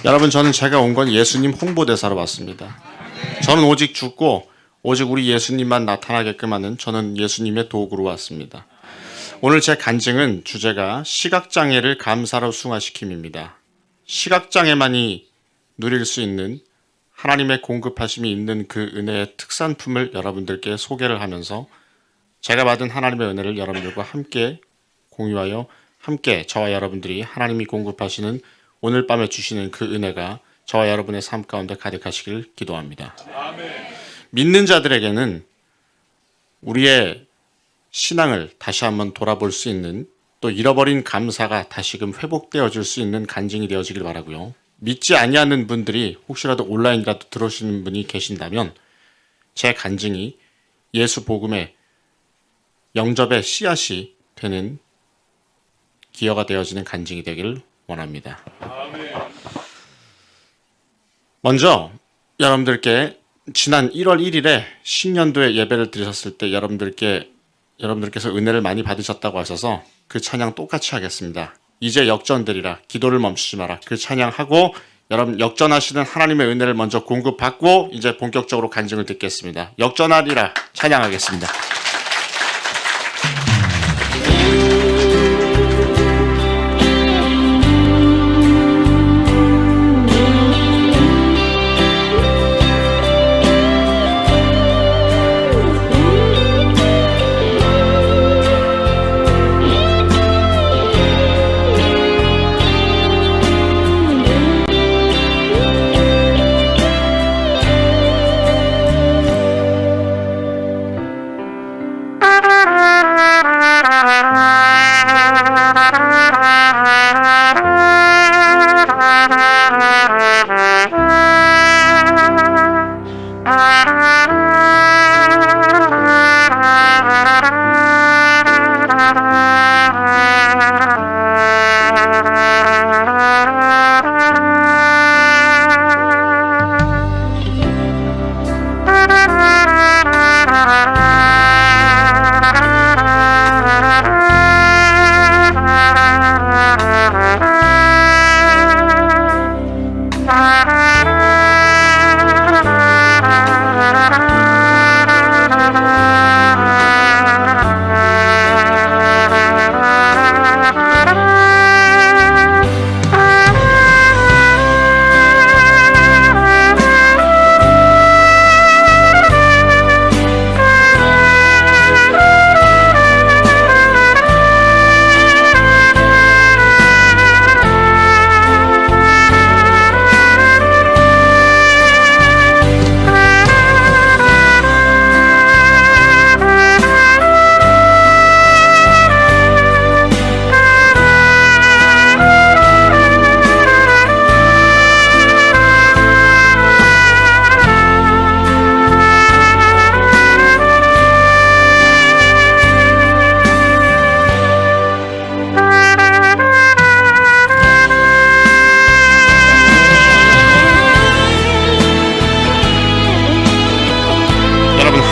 여러분, 저는 제가 온 건 예수님 홍보대사로 왔습니다. 저는 오직 죽고 오직 우리 예수님만 나타나게끔 하는 저는 예수님의 도구로 왔습니다. 오늘 제 간증은 주제가 시각장애를 감사로 승화시킴입니다. 시각장애만이 누릴 수 있는 하나님의 공급하심이 있는 그 은혜의 특산품을 여러분들께 소개를 하면서 제가 받은 하나님의 은혜를 여러분들과 함께 공유하여 함께 저와 여러분들이 하나님이 공급하시는 오늘 밤에 주시는 그 은혜가 저와 여러분의 삶 가운데 가득하시길 기도합니다. 아멘. 믿는 자들에게는 우리의 신앙을 다시 한번 돌아볼 수 있는, 또 잃어버린 감사가 다시금 회복되어질 수 있는 간증이 되어지길 바라고요. 믿지 아니하는 분들이 혹시라도 온라인이라도 들어오시는 분이 계신다면 제 간증이 예수 복음의 영접의 씨앗이 되는 기여가 되어지는 간증이 되기를 원합니다. 먼저 여러분들께 지난 1월 1일에 신년도에 예배를 드리셨을 때 여러분들께서 은혜를 많이 받으셨다고 하셔서 그 찬양 똑같이 하겠습니다. 이제 역전되리라, 기도를 멈추지 마라, 그 찬양하고 여러분 역전하시는 하나님의 은혜를 먼저 공급받고 이제 본격적으로 간증을 듣겠습니다. 역전하리라 찬양하겠습니다.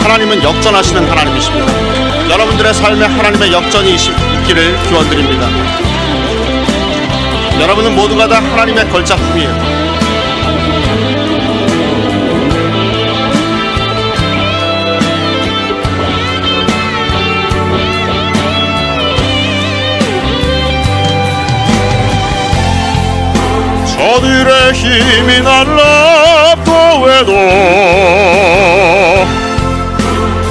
하나님은 역전하시는 하나님이십니다. 여러분들의 삶에 하나님의 역전이 있기를 기원드립니다. 여러분은 모두가 다 하나님의 걸작품이에요. 저들의 힘이 날라도 해도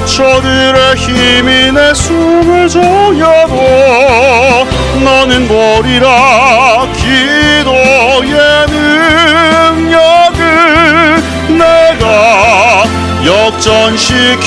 저들의 힘이 내 숨을 조여도 나는 보리라 기도의 능력을 내가 역전시키리라.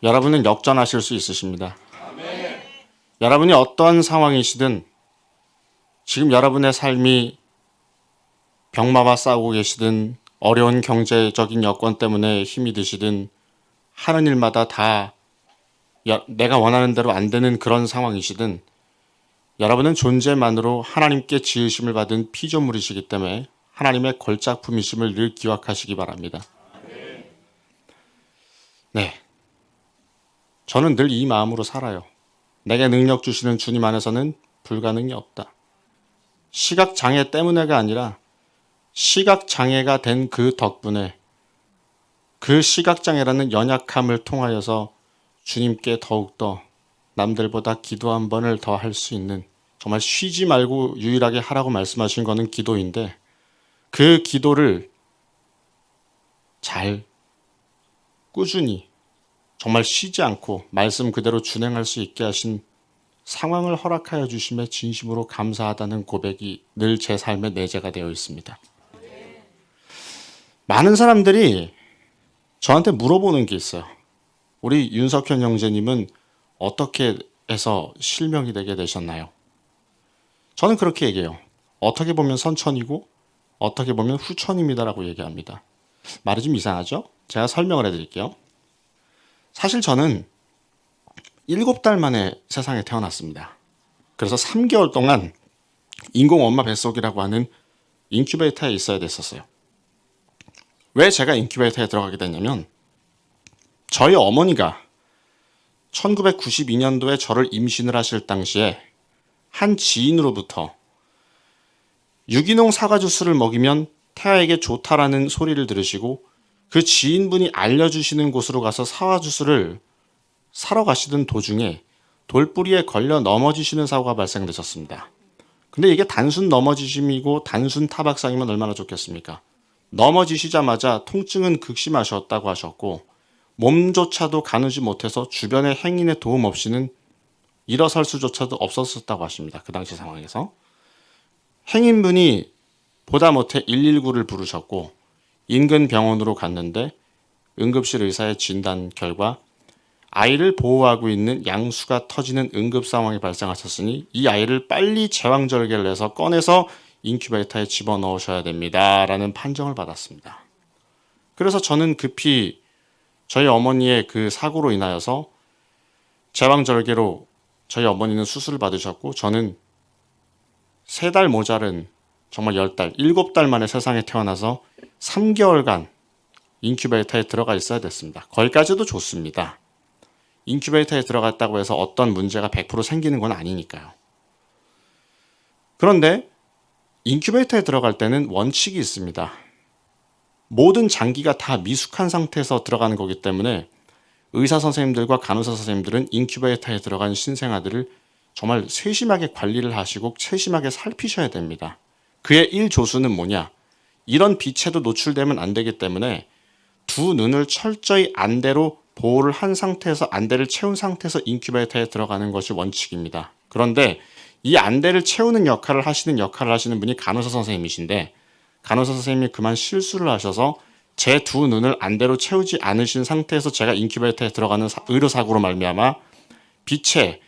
여러분은 역전하실 수 있으십니다. 여러분이 어떠한 상황이시든 지금 여러분의 삶이 병마와 싸우고 계시든 어려운 경제적인 여건 때문에 힘이 드시든 하는 일마다 다 내가 원하는 대로 안 되는 그런 상황이시든 여러분은 존재만으로 하나님께 지으심을 받은 피조물이시기 때문에 하나님의 걸작품이심을 늘 기억하시기 바랍니다. 네, 저는 늘 이 마음으로 살아요. 내게 능력 주시는 주님 안에서는 불가능이 없다. 시각장애 때문에가 아니라 시각장애가 된 그 덕분에 그 시각장애라는 연약함을 통하여서 주님께 더욱더 남들보다 기도 한 번을 더 할 수 있는, 정말 쉬지 말고 유일하게 하라고 말씀하신 거는 기도인데 그 기도를 잘 꾸준히 정말 쉬지 않고 말씀 그대로 준행할 수 있게 하신 상황을 허락하여 주심에 진심으로 감사하다는 고백이 늘 제 삶의 내재가 되어 있습니다. 많은 사람들이 저한테 물어보는 게 있어요. 우리 윤석현 형제님은 어떻게 해서 실명이 되게 되셨나요? 저는 그렇게 얘기해요. 어떻게 보면 선천이고 어떻게 보면 후천입니다라고 얘기합니다. 말이 좀 이상하죠? 제가 설명을 해드릴게요. 사실 저는 7달 만에 세상에 태어났습니다. 그래서 3개월 동안 인공 엄마 뱃속이라고 하는 인큐베이터에 있어야 됐었어요. 왜 제가 인큐베이터에 들어가게 됐냐면 저희 어머니가 1992년도에 저를 임신을 하실 당시에 한 지인으로부터 유기농 사과 주스를 먹이면 태아에게 좋다라는 소리를 들으시고 그 지인분이 알려주시는 곳으로 가서 사과 주스를 사러 가시던 도중에 돌뿌리에 걸려 넘어지시는 사고가 발생되셨습니다. 근데 이게 단순 넘어지심이고 단순 타박상이면 얼마나 좋겠습니까? 넘어지시자마자 통증은 극심하셨다고 하셨고 몸조차도 가누지 못해서 주변의 행인의 도움 없이는 일어설 수조차도 없었다고 하십니다. 그 당시 상황에서. 행인분이 보다 못해 119를 부르셨고 인근 병원으로 갔는데 응급실 의사의 진단 결과 아이를 보호하고 있는 양수가 터지는 응급 상황이 발생하셨으니 이 아이를 빨리 제왕절개를 해서 꺼내서 인큐베이터에 집어넣으셔야 됩니다. 라는 판정을 받았습니다. 그래서 저는 급히 저희 어머니의 그 사고로 인하여서 제왕절개로 저희 어머니는 수술을 받으셨고 저는 3달 모자른 정말 10달, 7달 만에 세상에 태어나서 3개월간 인큐베이터에 들어가 있어야 됐습니다. 거기까지도 좋습니다. 인큐베이터에 들어갔다고 해서 어떤 문제가 100% 생기는 건 아니니까요. 그런데 인큐베이터에 들어갈 때는 원칙이 있습니다. 모든 장기가 다 미숙한 상태에서 들어가는 거기 때문에 의사 선생님들과 간호사 선생님들은 인큐베이터에 들어간 신생아들을 정말 세심하게 관리를 하시고 세심하게 살피셔야 됩니다. 그의 1조수는 뭐냐? 이런 빛에도 노출되면 안 되기 때문에 두 눈을 철저히 안대로 보호를 한 상태에서 안대를 채운 상태에서 인큐베이터에 들어가는 것이 원칙입니다. 그런데 이 안대를 채우는 역할을 하시는 분이 간호사 선생님이신데 간호사 선생님이 그만 실수를 하셔서 제 두 눈을 안대로 채우지 않으신 상태에서 제가 인큐베이터에 들어가는 의료사고로 말미암아 빛에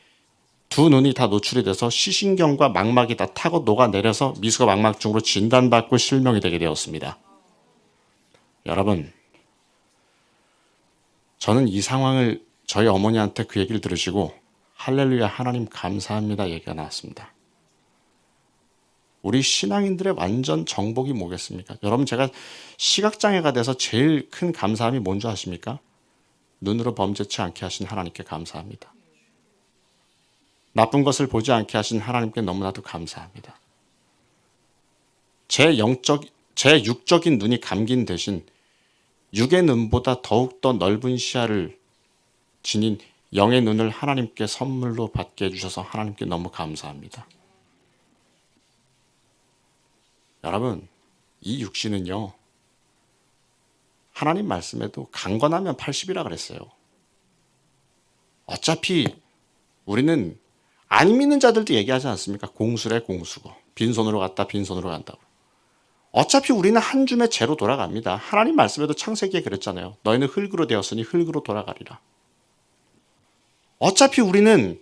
두 눈이 다 노출이 돼서 시신경과 망막이 다 타고 녹아내려서 미수가 망막증으로 진단받고 실명이 되게 되었습니다. 여러분, 저는 이 상황을 저희 어머니한테 그 얘기를 들으시고 할렐루야 하나님 감사합니다 얘기가 나왔습니다. 우리 신앙인들의 완전 정복이 뭐겠습니까? 여러분 제가 시각장애가 돼서 제일 큰 감사함이 뭔지 아십니까? 눈으로 범죄치 않게 하신 하나님께 감사합니다. 나쁜 것을 보지 않게 하신 하나님께 너무나도 감사합니다. 제 육적인 눈이 감긴 대신 육의 눈보다 더욱더 넓은 시야를 지닌 영의 눈을 하나님께 선물로 받게 해주셔서 하나님께 너무 감사합니다. 여러분, 이 육신은요, 하나님 말씀에도 강건하면 80이라 그랬어요. 어차피 우리는 안 믿는 자들도 얘기하지 않습니까? 공수래 공수고 빈손으로 갔다 빈손으로 간다고. 어차피 우리는 한 줌의 재로 돌아갑니다. 하나님 말씀에도 창세기에 그랬잖아요. 너희는 흙으로 되었으니 흙으로 돌아가리라. 어차피 우리는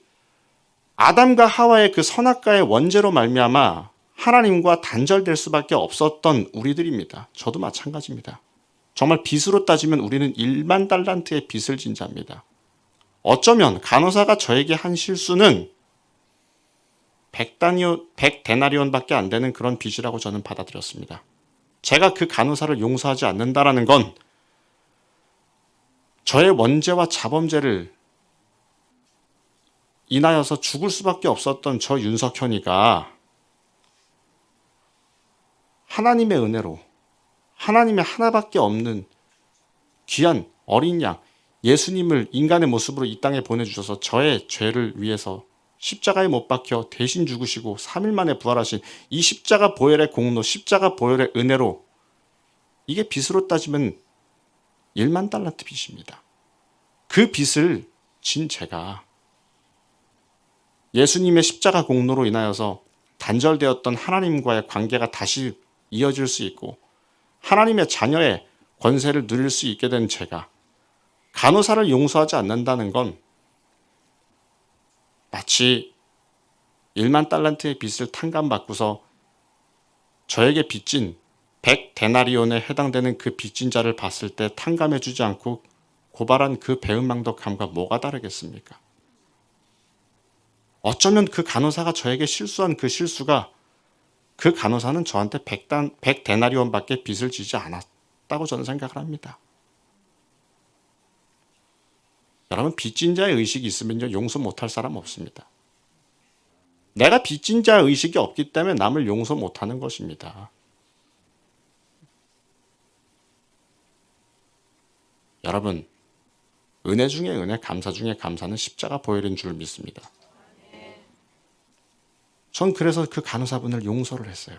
아담과 하와의 그 선악과의 원죄로 말미암아 하나님과 단절될 수밖에 없었던 우리들입니다. 저도 마찬가지입니다. 정말 빚으로 따지면 우리는 1만 달란트의 빚을 진 자입니다. 어쩌면 간호사가 저에게 한 실수는 100데나리온밖에 안 되는 그런 빚이라고 저는 받아들였습니다. 제가 그 간호사를 용서하지 않는다라는 건 저의 원죄와 자범죄를 인하여서 죽을 수밖에 없었던 저 윤석현이가 하나님의 은혜로 하나님의 하나밖에 없는 귀한 어린 양 예수님을 인간의 모습으로 이 땅에 보내주셔서 저의 죄를 위해서 십자가에 못 박혀 대신 죽으시고 3일 만에 부활하신 이 십자가 보혈의 공로, 십자가 보혈의 은혜로 이게 빚으로 따지면 1만 달란트 빚입니다. 그 빚을 진 제가 예수님의 십자가 공로로 인하여서 단절되었던 하나님과의 관계가 다시 이어질 수 있고 하나님의 자녀의 권세를 누릴 수 있게 된 제가 간호사를 용서하지 않는다는 건 마치 1만 달란트의 빚을 탕감받고서 저에게 빚진 100데나리온에 해당되는 그 빚진 자를 봤을 때 탕감해주지 않고 고발한 그 배은망덕함과 뭐가 다르겠습니까? 어쩌면 그 간호사가 저에게 실수한 그 실수가 그 간호사는 저한테 100데나리온밖에 빚을 지지 않았다고 저는 생각을 합니다. 여러분 빚진 자의 의식이 있으면요 용서 못할 사람 없습니다. 내가 빚진 자의 의식이 없기 때문에 남을 용서 못하는 것입니다. 여러분 은혜 중에 은혜, 감사 중에 감사는 십자가 보혈인 줄 믿습니다. 전 그래서 그 간호사분을 용서를 했어요.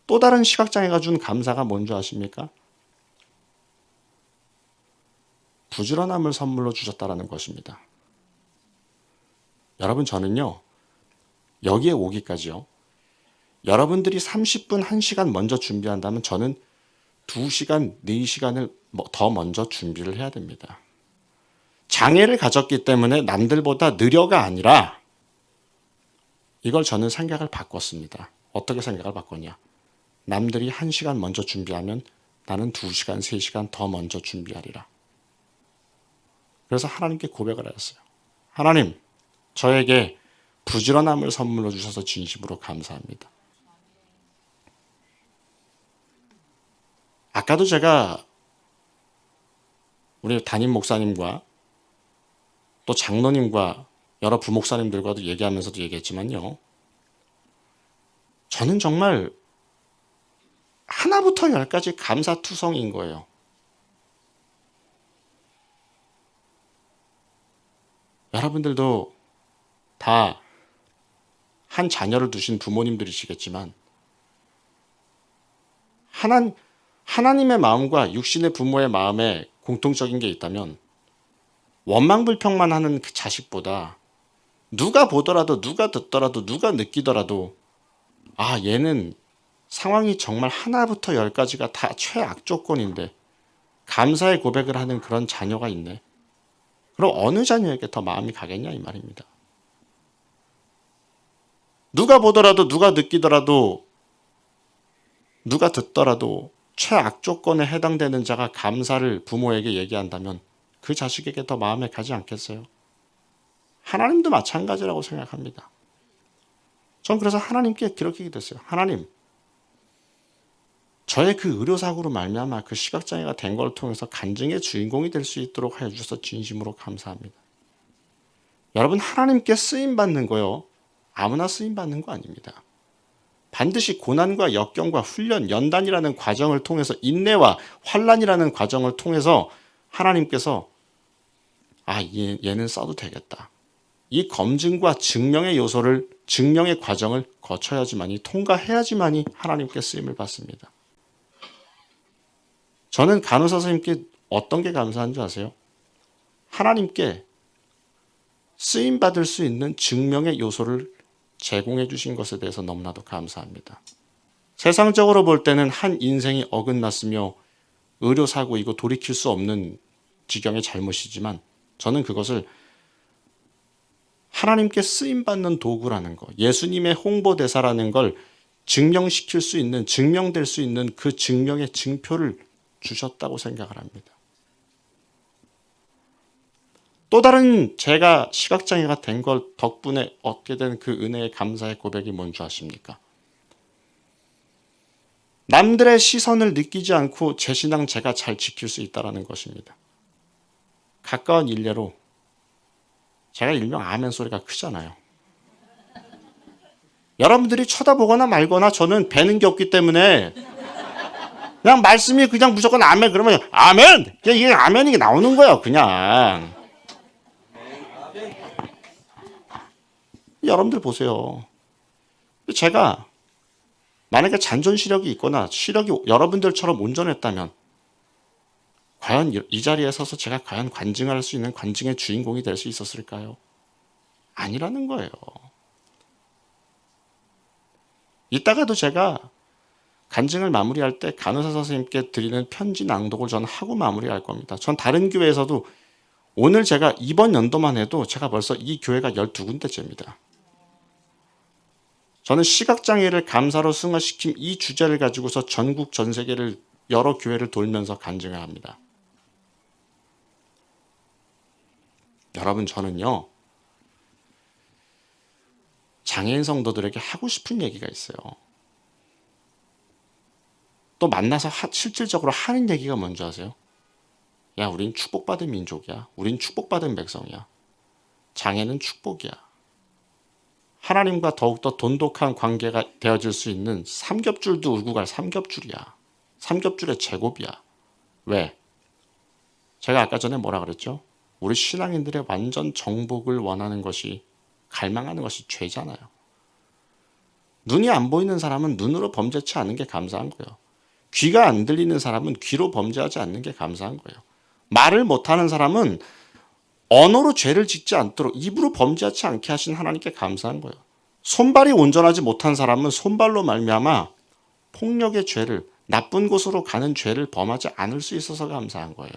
또 다른 시각장애가 준 감사가 뭔지 아십니까? 부지런함을 선물로 주셨다는 것입니다. 여러분 저는요. 여기에 오기까지요. 여러분들이 30분, 1시간 먼저 준비한다면 저는 2시간, 4시간을 더 먼저 준비를 해야 됩니다. 장애를 가졌기 때문에 남들보다 느려가 아니라 이걸 저는 생각을 바꿨습니다. 어떻게 생각을 바꿨냐? 남들이 1시간 먼저 준비하면 나는 2시간, 3시간 더 먼저 준비하리라. 그래서 하나님께 고백을 하였어요. 하나님, 저에게 부지런함을 선물로 주셔서 진심으로 감사합니다. 아까도 제가 우리 담임 목사님과 또 장로님과 여러 부목사님들과도 얘기하면서도 얘기했지만요. 저는 정말 하나부터 열까지 감사투성인 거예요. 여러분들도 다 한 자녀를 두신 부모님들이시겠지만 하나님의 마음과 육신의 부모의 마음에 공통적인 게 있다면 원망불평만 하는 그 자식보다 누가 보더라도 누가 듣더라도 누가 느끼더라도 아 얘는 상황이 정말 하나부터 열까지가 다 최악 조건인데 감사의 고백을 하는 그런 자녀가 있네. 그럼 어느 자녀에게 더 마음이 가겠냐 이 말입니다. 누가 보더라도 누가 느끼더라도 누가 듣더라도 최악 조건에 해당되는 자가 감사를 부모에게 얘기한다면 그 자식에게 더 마음에 가지 않겠어요? 하나님도 마찬가지라고 생각합니다. 전 그래서 하나님께 그렇게 기도했어요. 하나님, 저의 그 의료사고로 말미암아 그 시각장애가 된 걸 통해서 간증의 주인공이 될 수 있도록 하여 주셔서 진심으로 감사합니다. 여러분 하나님께 쓰임받는 거요. 아무나 쓰임받는 거 아닙니다. 반드시 고난과 역경과 훈련, 연단이라는 과정을 통해서 인내와 환난이라는 과정을 통해서 하나님께서 얘는 써도 되겠다. 이 검증과 증명의 요소를 증명의 과정을 거쳐야지만이 통과해야지만이 하나님께 쓰임을 받습니다. 저는 간호사 선생님께 어떤 게 감사한 줄 아세요? 하나님께 쓰임 받을 수 있는 증명의 요소를 제공해 주신 것에 대해서 너무나도 감사합니다. 세상적으로 볼 때는 한 인생이 어긋났으며 의료사고이고 돌이킬 수 없는 지경의 잘못이지만 저는 그것을 하나님께 쓰임받는 도구라는 것, 예수님의 홍보대사라는 걸 증명시킬 수 있는, 증명될 수 있는 그 증명의 증표를 주셨다고 생각을 합니다. 또 다른 제가 시각장애가 된 걸 덕분에 얻게 된 그 은혜의 감사의 고백이 뭔지 아십니까? 남들의 시선을 느끼지 않고 제 신앙 제가 잘 지킬 수 있다는 것입니다. 가까운 일례로 제가 일명 아멘 소리가 크잖아요. 여러분들이 쳐다보거나 말거나 저는 뵈는 게 없기 때문에 그냥 말씀이 그냥 무조건 아멘 그러면 아멘! 이게 아멘이 나오는 거예요. 그냥. 여러분들 보세요. 제가 만약에 잔존 시력이 있거나 시력이 여러분들처럼 온전했다면 과연 이 자리에 서서 제가 과연 관증할 수 있는 관증의 주인공이 될 수 있었을까요? 아니라는 거예요. 이따가도 제가 간증을 마무리할 때 간호사 선생님께 드리는 편지 낭독을 저는 하고 마무리할 겁니다. 전 다른 교회에서도 오늘 제가 이번 연도만 해도 제가 벌써 이 교회가 12군데째입니다. 저는 시각장애를 감사로 승화시킨 이 주제를 가지고서 전국 전 세계를 여러 교회를 돌면서 간증을 합니다. 여러분 저는요. 장애인 성도들에게 하고 싶은 얘기가 있어요. 또 만나서 실질적으로 하는 얘기가 뭔지 아세요? 야, 우린 축복받은 민족이야. 우린 축복받은 백성이야. 장애는 축복이야. 하나님과 더욱더 돈독한 관계가 되어질 수 있는 삼겹줄도 울고 갈 삼겹줄이야. 삼겹줄의 제곱이야. 왜? 제가 아까 전에 뭐라 그랬죠? 우리 신앙인들의 완전 정복을 원하는 것이, 갈망하는 것이 죄잖아요. 눈이 안 보이는 사람은 눈으로 범죄치 않은 게 감사한 거예요. 귀가 안 들리는 사람은 귀로 범죄하지 않는 게 감사한 거예요. 말을 못하는 사람은 언어로 죄를 짓지 않도록 입으로 범죄하지 않게 하신 하나님께 감사한 거예요. 손발이 온전하지 못한 사람은 손발로 말미암아 폭력의 죄를, 나쁜 곳으로 가는 죄를 범하지 않을 수 있어서 감사한 거예요.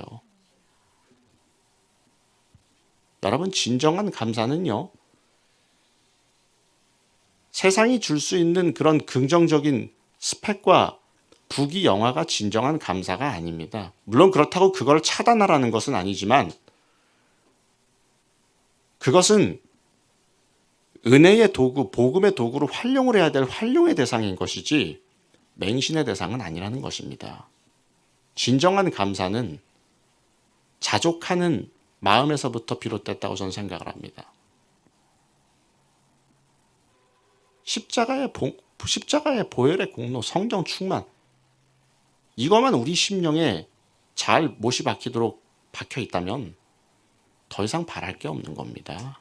여러분 진정한 감사는요. 세상이 줄 수 있는 그런 긍정적인 스펙과 부귀영화가 진정한 감사가 아닙니다. 물론 그렇다고 그걸 차단하라는 것은 아니지만 그것은 은혜의 도구, 복음의 도구로 활용을 해야 될 활용의 대상인 것이지 맹신의 대상은 아니라는 것입니다. 진정한 감사는 자족하는 마음에서부터 비롯됐다고 저는 생각을 합니다. 십자가의 보혈의 공로, 성령 충만, 이것만 우리 심령에 잘 못이 박히도록 박혀 있다면 더 이상 바랄 게 없는 겁니다.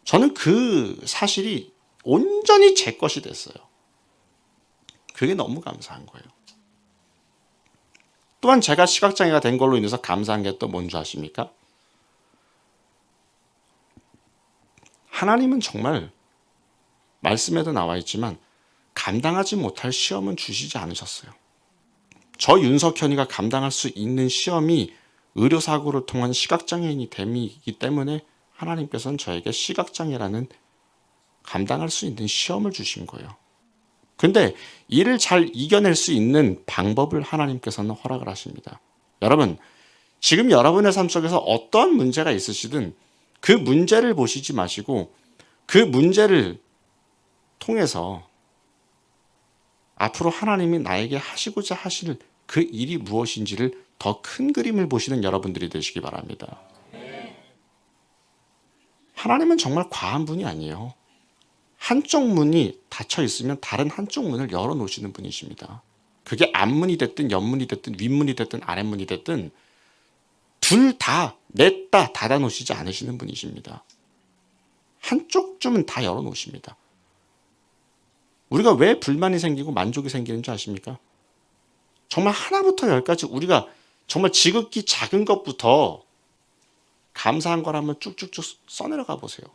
저는 그 사실이 온전히 제 것이 됐어요. 그게 너무 감사한 거예요. 또한 제가 시각장애가 된 걸로 인해서 감사한 게 또 뭔지 아십니까? 하나님은 정말 말씀에도 나와 있지만 감당하지 못할 시험은 주시지 않으셨어요. 저 윤석현이가 감당할 수 있는 시험이 의료사고를 통한 시각장애인이 됨이기 때문에 하나님께서는 저에게 시각장애라는 감당할 수 있는 시험을 주신 거예요. 근데 이를 잘 이겨낼 수 있는 방법을 하나님께서는 허락을 하십니다. 여러분, 지금 여러분의 삶 속에서 어떠한 문제가 있으시든 그 문제를 보시지 마시고 그 문제를 통해서 앞으로 하나님이 나에게 하시고자 하실 그 일이 무엇인지를 더 큰 그림을 보시는 여러분들이 되시기 바랍니다. 하나님은 정말 과한 분이 아니에요. 한쪽 문이 닫혀 있으면 다른 한쪽 문을 열어놓으시는 분이십니다. 그게 앞문이 됐든 옆문이 됐든 윗문이 됐든 아랫문이 됐든 둘 다 냈다 닫아놓으시지 않으시는 분이십니다. 한쪽 쪽은 다 열어놓으십니다. 우리가 왜 불만이 생기고 만족이 생기는 줄 아십니까? 정말 하나부터 열까지 우리가 정말 지극히 작은 것부터 감사한 걸 한번 쭉쭉쭉 써내려가 보세요.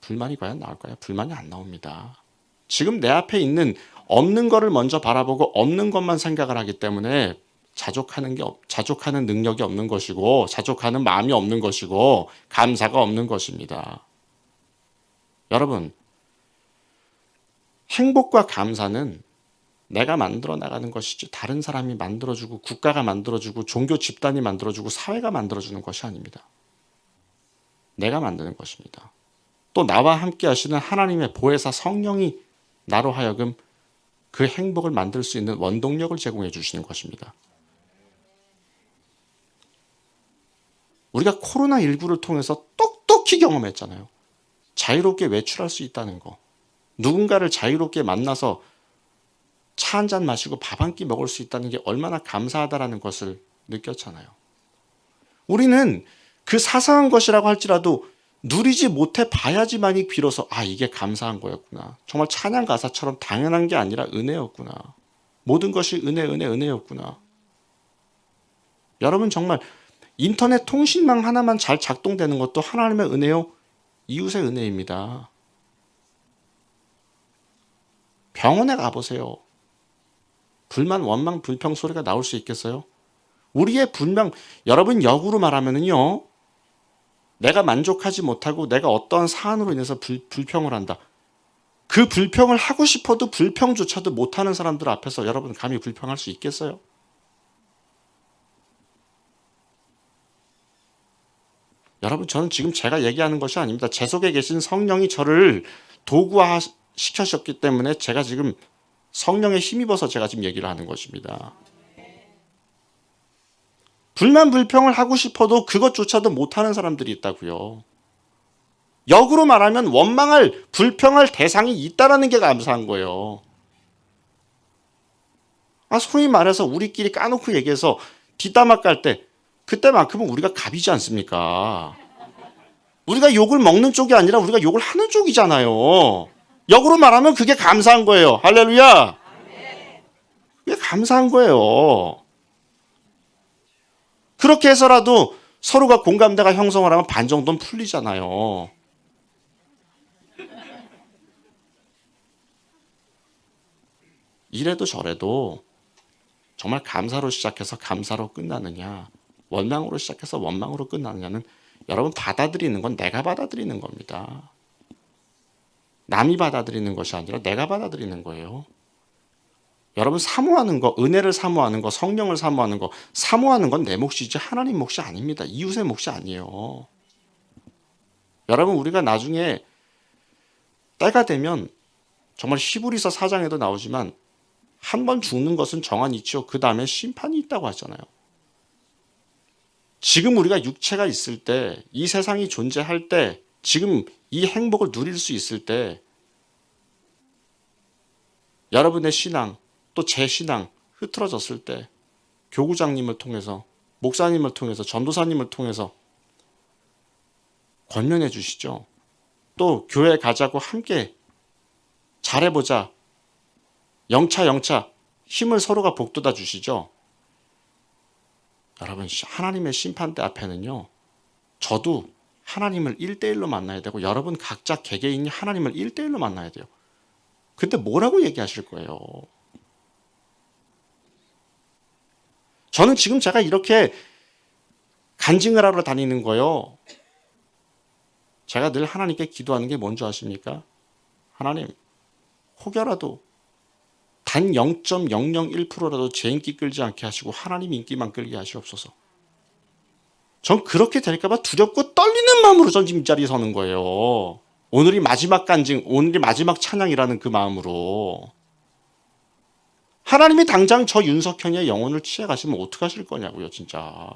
불만이 과연 나올까요? 불만이 안 나옵니다. 지금 내 앞에 있는 없는 거를 먼저 바라보고 없는 것만 생각을 하기 때문에 자족하는 능력이 없는 것이고 자족하는 마음이 없는 것이고 감사가 없는 것입니다. 여러분, 행복과 감사는 내가 만들어 나가는 것이지 다른 사람이 만들어주고 국가가 만들어주고 종교 집단이 만들어주고 사회가 만들어주는 것이 아닙니다. 내가 만드는 것입니다. 또 나와 함께 하시는 하나님의 보혜사 성령이 나로 하여금 그 행복을 만들 수 있는 원동력을 제공해 주시는 것입니다. 우리가 코로나19를 통해서 똑똑히 경험했잖아요. 자유롭게 외출할 수 있다는 거. 누군가를 자유롭게 만나서 차 한 잔 마시고 밥 한 끼 먹을 수 있다는 게 얼마나 감사하다라는 것을 느꼈잖아요. 우리는 그 사소한 것이라고 할지라도 누리지 못해 봐야지만이 비로소 이게 감사한 거였구나. 정말 찬양 가사처럼 당연한 게 아니라 은혜였구나. 모든 것이 은혜였구나. 여러분 정말 인터넷 통신망 하나만 잘 작동되는 것도 하나님의 은혜요. 이웃의 은혜입니다. 병원에 가보세요. 불만, 원망, 불평 소리가 나올 수 있겠어요? 우리의 불명, 여러분 역으로 말하면은요. 내가 만족하지 못하고 내가 어떠한 사안으로 인해서 불평을 한다. 그 불평을 하고 싶어도 불평조차도 못하는 사람들 앞에서 여러분 감히 불평할 수 있겠어요? 여러분 저는 지금 제가 얘기하는 것이 아닙니다. 제 속에 계신 성령이 저를 도구화 시켜셨기 때문에 제가 지금 성령에 힘입어서 제가 지금 얘기를 하는 것입니다. 불만 불평을 하고 싶어도 그것조차도 못하는 사람들이 있다고요. 역으로 말하면 원망할 불평할 대상이 있다라는 게 감사한 거예요. 소위 말해서 우리끼리 까놓고 얘기해서 뒷담화 깔 때 그때만큼은 우리가 갑이지 않습니까? 우리가 욕을 먹는 쪽이 아니라 우리가 욕을 하는 쪽이잖아요. 역으로 말하면 그게 감사한 거예요. 할렐루야. 그게 감사한 거예요. 그렇게 해서라도 서로가 공감대가 형성을 하면 반 정도는 풀리잖아요. 이래도 저래도 정말 감사로 시작해서 감사로 끝나느냐, 원망으로 시작해서 원망으로 끝나느냐는 여러분 받아들이는 건 내가 받아들이는 겁니다. 남이 받아들이는 것이 아니라 내가 받아들이는 거예요. 여러분 사모하는 거, 은혜를 사모하는 거, 성령을 사모하는 거, 사모하는 건 내 몫이지 하나님 몫이 아닙니다. 이웃의 몫이 아니에요. 여러분 우리가 나중에 때가 되면 정말 히브리서 4장에도 나오지만 한 번 죽는 것은 정한 이치요 그 다음에 심판이 있다고 하잖아요. 지금 우리가 육체가 있을 때, 이 세상이 존재할 때, 지금 이 행복을 누릴 수 있을 때 여러분의 신앙 또 제 신앙 흐트러졌을 때 교구장님을 통해서 목사님을 통해서 전도사님을 통해서 권면해 주시죠. 또 교회 가자고 함께 잘해보자. 영차 힘을 서로가 북돋아 주시죠. 여러분 하나님의 심판대 앞에는요. 저도 하나님을 1대1로 만나야 되고 여러분 각자 개개인이 하나님을 1대1로 만나야 돼요. 근데 뭐라고 얘기하실 거예요? 저는 지금 제가 이렇게 간증을 하러 다니는 거요. 제가 늘 하나님께 기도하는 게 뭔지 아십니까? 하나님, 혹여라도 단 0.001%라도 제 인기 끌지 않게 하시고 하나님 인기만 끌게 하시옵소서. 전 그렇게 될까봐 두렵고 떨리는 마음으로 전 지금 이 자리에 서는 거예요. 오늘이 마지막 간증, 오늘이 마지막 찬양이라는 그 마음으로. 하나님이 당장 저 윤석현의 영혼을 취해가시면 어떡하실 거냐고요, 진짜.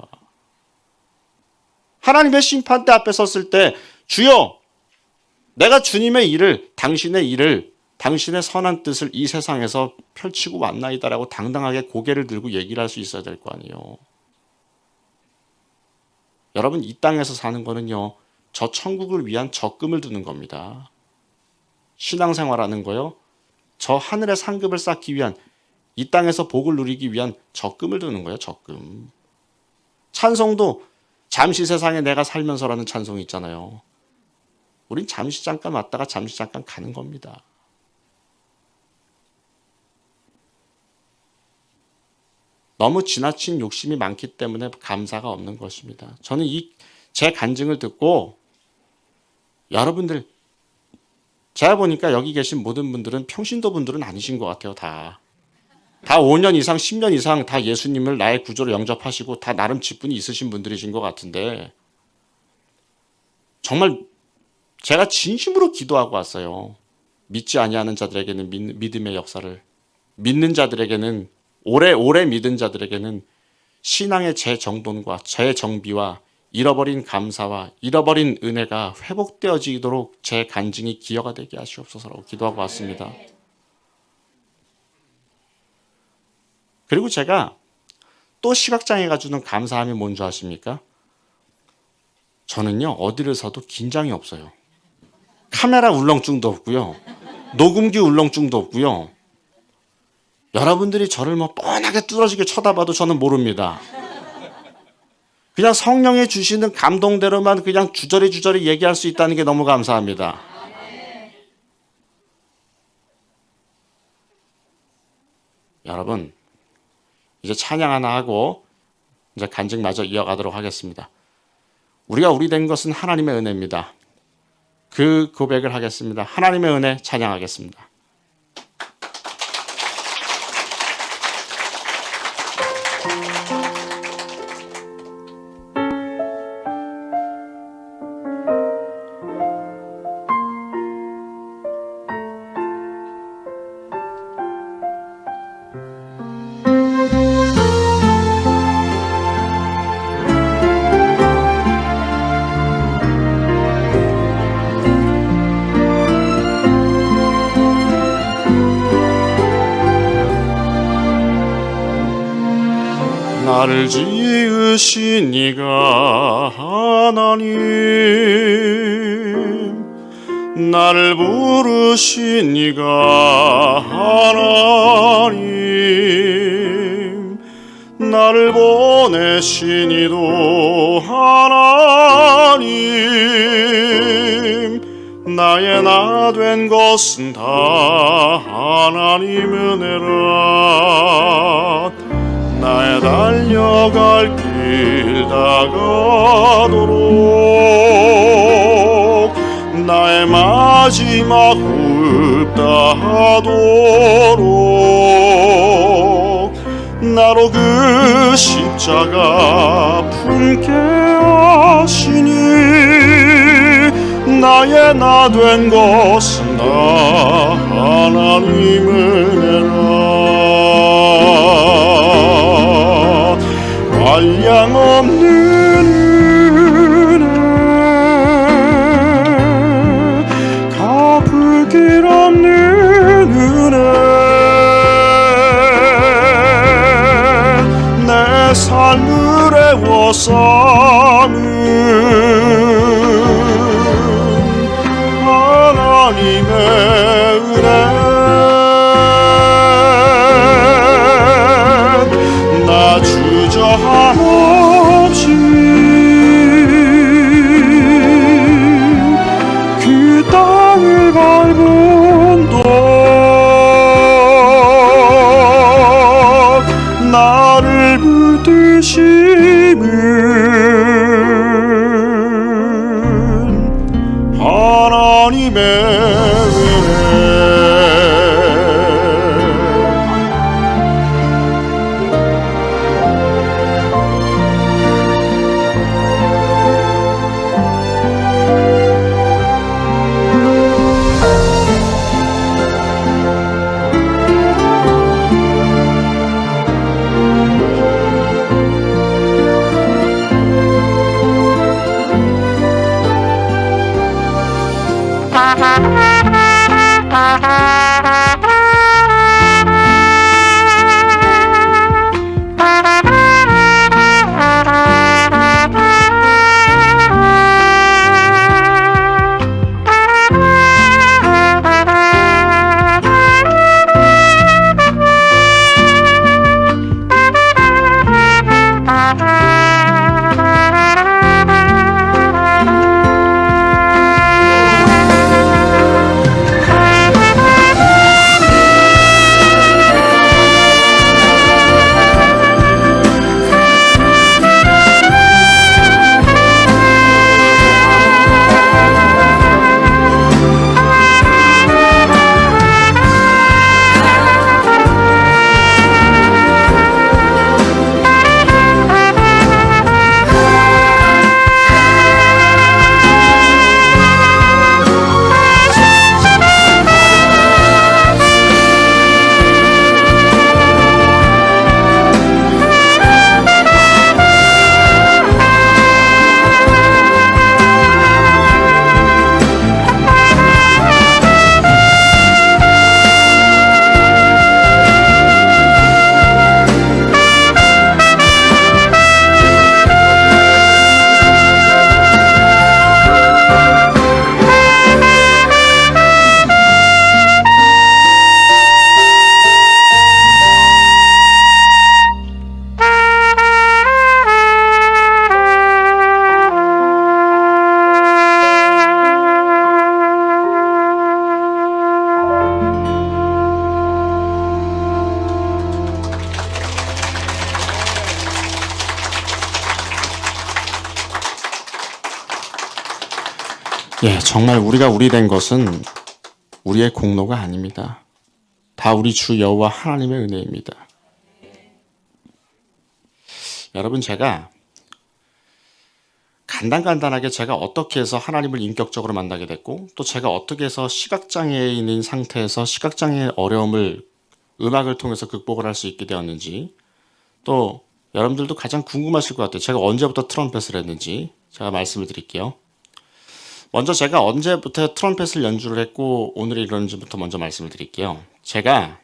하나님의 심판대 앞에 섰을 때 주여, 내가 주님의 일을, 당신의 일을, 당신의 선한 뜻을 이 세상에서 펼치고 왔나이다라고 당당하게 고개를 들고 얘기를 할 수 있어야 될 거 아니에요. 여러분 이 땅에서 사는 거는요. 저 천국을 위한 적금을 두는 겁니다. 신앙생활하는 거요. 저 하늘의 상급을 쌓기 위한 이 땅에서 복을 누리기 위한 적금을 두는 거예요. 적금. 찬송도 잠시 세상에 내가 살면서라는 찬송이 있잖아요. 우린 잠시 잠깐 왔다가 잠시 잠깐 가는 겁니다. 너무 지나친 욕심이 많기 때문에 감사가 없는 것입니다. 저는 제 간증을 듣고 여러분들, 제가 보니까 여기 계신 모든 분들은 평신도 분들은 아니신 것 같아요. 다 5년 이상 10년 이상 다 예수님을 나의 구조로 영접하시고 다 나름 직분이 있으신 분들이신 것 같은데, 정말 제가 진심으로 기도하고 왔어요. 믿지 아니하는 자들에게는 믿음의 역사를, 믿는 자들에게는, 오래 믿은 자들에게는 신앙의 재정돈과 재정비와 잃어버린 감사와 잃어버린 은혜가 회복되어지도록 제 간증이 기여가 되게 하시옵소서라고 기도하고 왔습니다. 그리고 제가 또 시각장애가 주는 감사함이 뭔지 아십니까? 저는요, 어디를 서도 긴장이 없어요. 카메라 울렁증도 없고요. 녹음기 울렁증도 없고요. 여러분들이 저를 뻔하게 뚫어지게 쳐다봐도 저는 모릅니다. 그냥 성령이 주시는 감동대로만 그냥 주저리 얘기할 수 있다는 게 너무 감사합니다. 여러분, 이제 찬양 하나 하고 이제 간증마저 이어가도록 하겠습니다. 우리가 우리 된 것은 하나님의 은혜입니다. 그 고백을 하겠습니다. 하나님의 은혜 찬양하겠습니다. 나를 지으신 이가 하나님, 나를 부르신 이가 하나님, 나를 보내신 이도 하나님, 나의 나 된 것은 다 하나님 은혜라. 나의 달려갈 길 다가도록, 나의 마지막 호흡 다하도록, 나로 그 십자가 품게 하시니, 나의 나 된 것은 다 하나님 은혜라. 한량없는 은혜, 갚을 길 없는 은혜, 내 삶을 애워싸는 하나님의 은혜. 한없이 그 땅을 밟은 도 나를 붙드심은 하나님의 은혜. 정말 우리가 우리 된 것은 우리의 공로가 아닙니다. 다 우리 주 여호와 하나님의 은혜입니다. 여러분, 제가 간단하게 제가 어떻게 해서 하나님을 인격적으로 만나게 됐고, 또 제가 어떻게 해서 시각장애인인 상태에서 시각장애의 어려움을 음악을 통해서 극복을 할 수 있게 되었는지, 또 여러분들도 가장 궁금하실 것 같아요. 제가 언제부터 트럼펫을 했는지 제가 말씀을 드릴게요. 먼저 제가 언제부터 트럼펫을 연주를 했고 오늘이 이런지부터 먼저 말씀을 드릴게요. 제가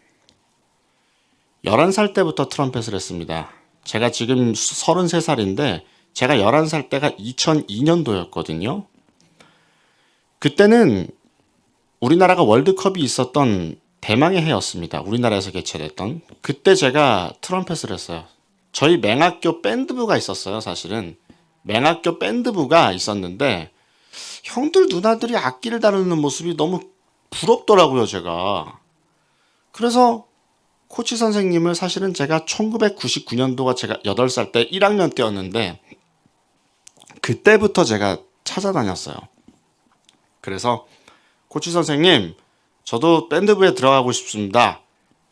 11살 때부터 트럼펫을 했습니다. 제가 지금 33살인데 제가 11살 때가 2002년도였거든요. 그때는 우리나라가 월드컵이 있었던 대망의 해였습니다. 우리나라에서 개최됐던. 그때 제가 트럼펫을 했어요. 저희 맹학교 밴드부가 있었어요. 사실은 맹학교 밴드부가 있었는데 형들 누나들이 악기를 다루는 모습이 너무 부럽더라고요. 제가. 그래서 코치 선생님을 사실은 제가 1999년도가 제가 8살 때 1학년 때였는데 그때부터 제가 찾아다녔어요. 그래서 코치 선생님, 저도 밴드부에 들어가고 싶습니다.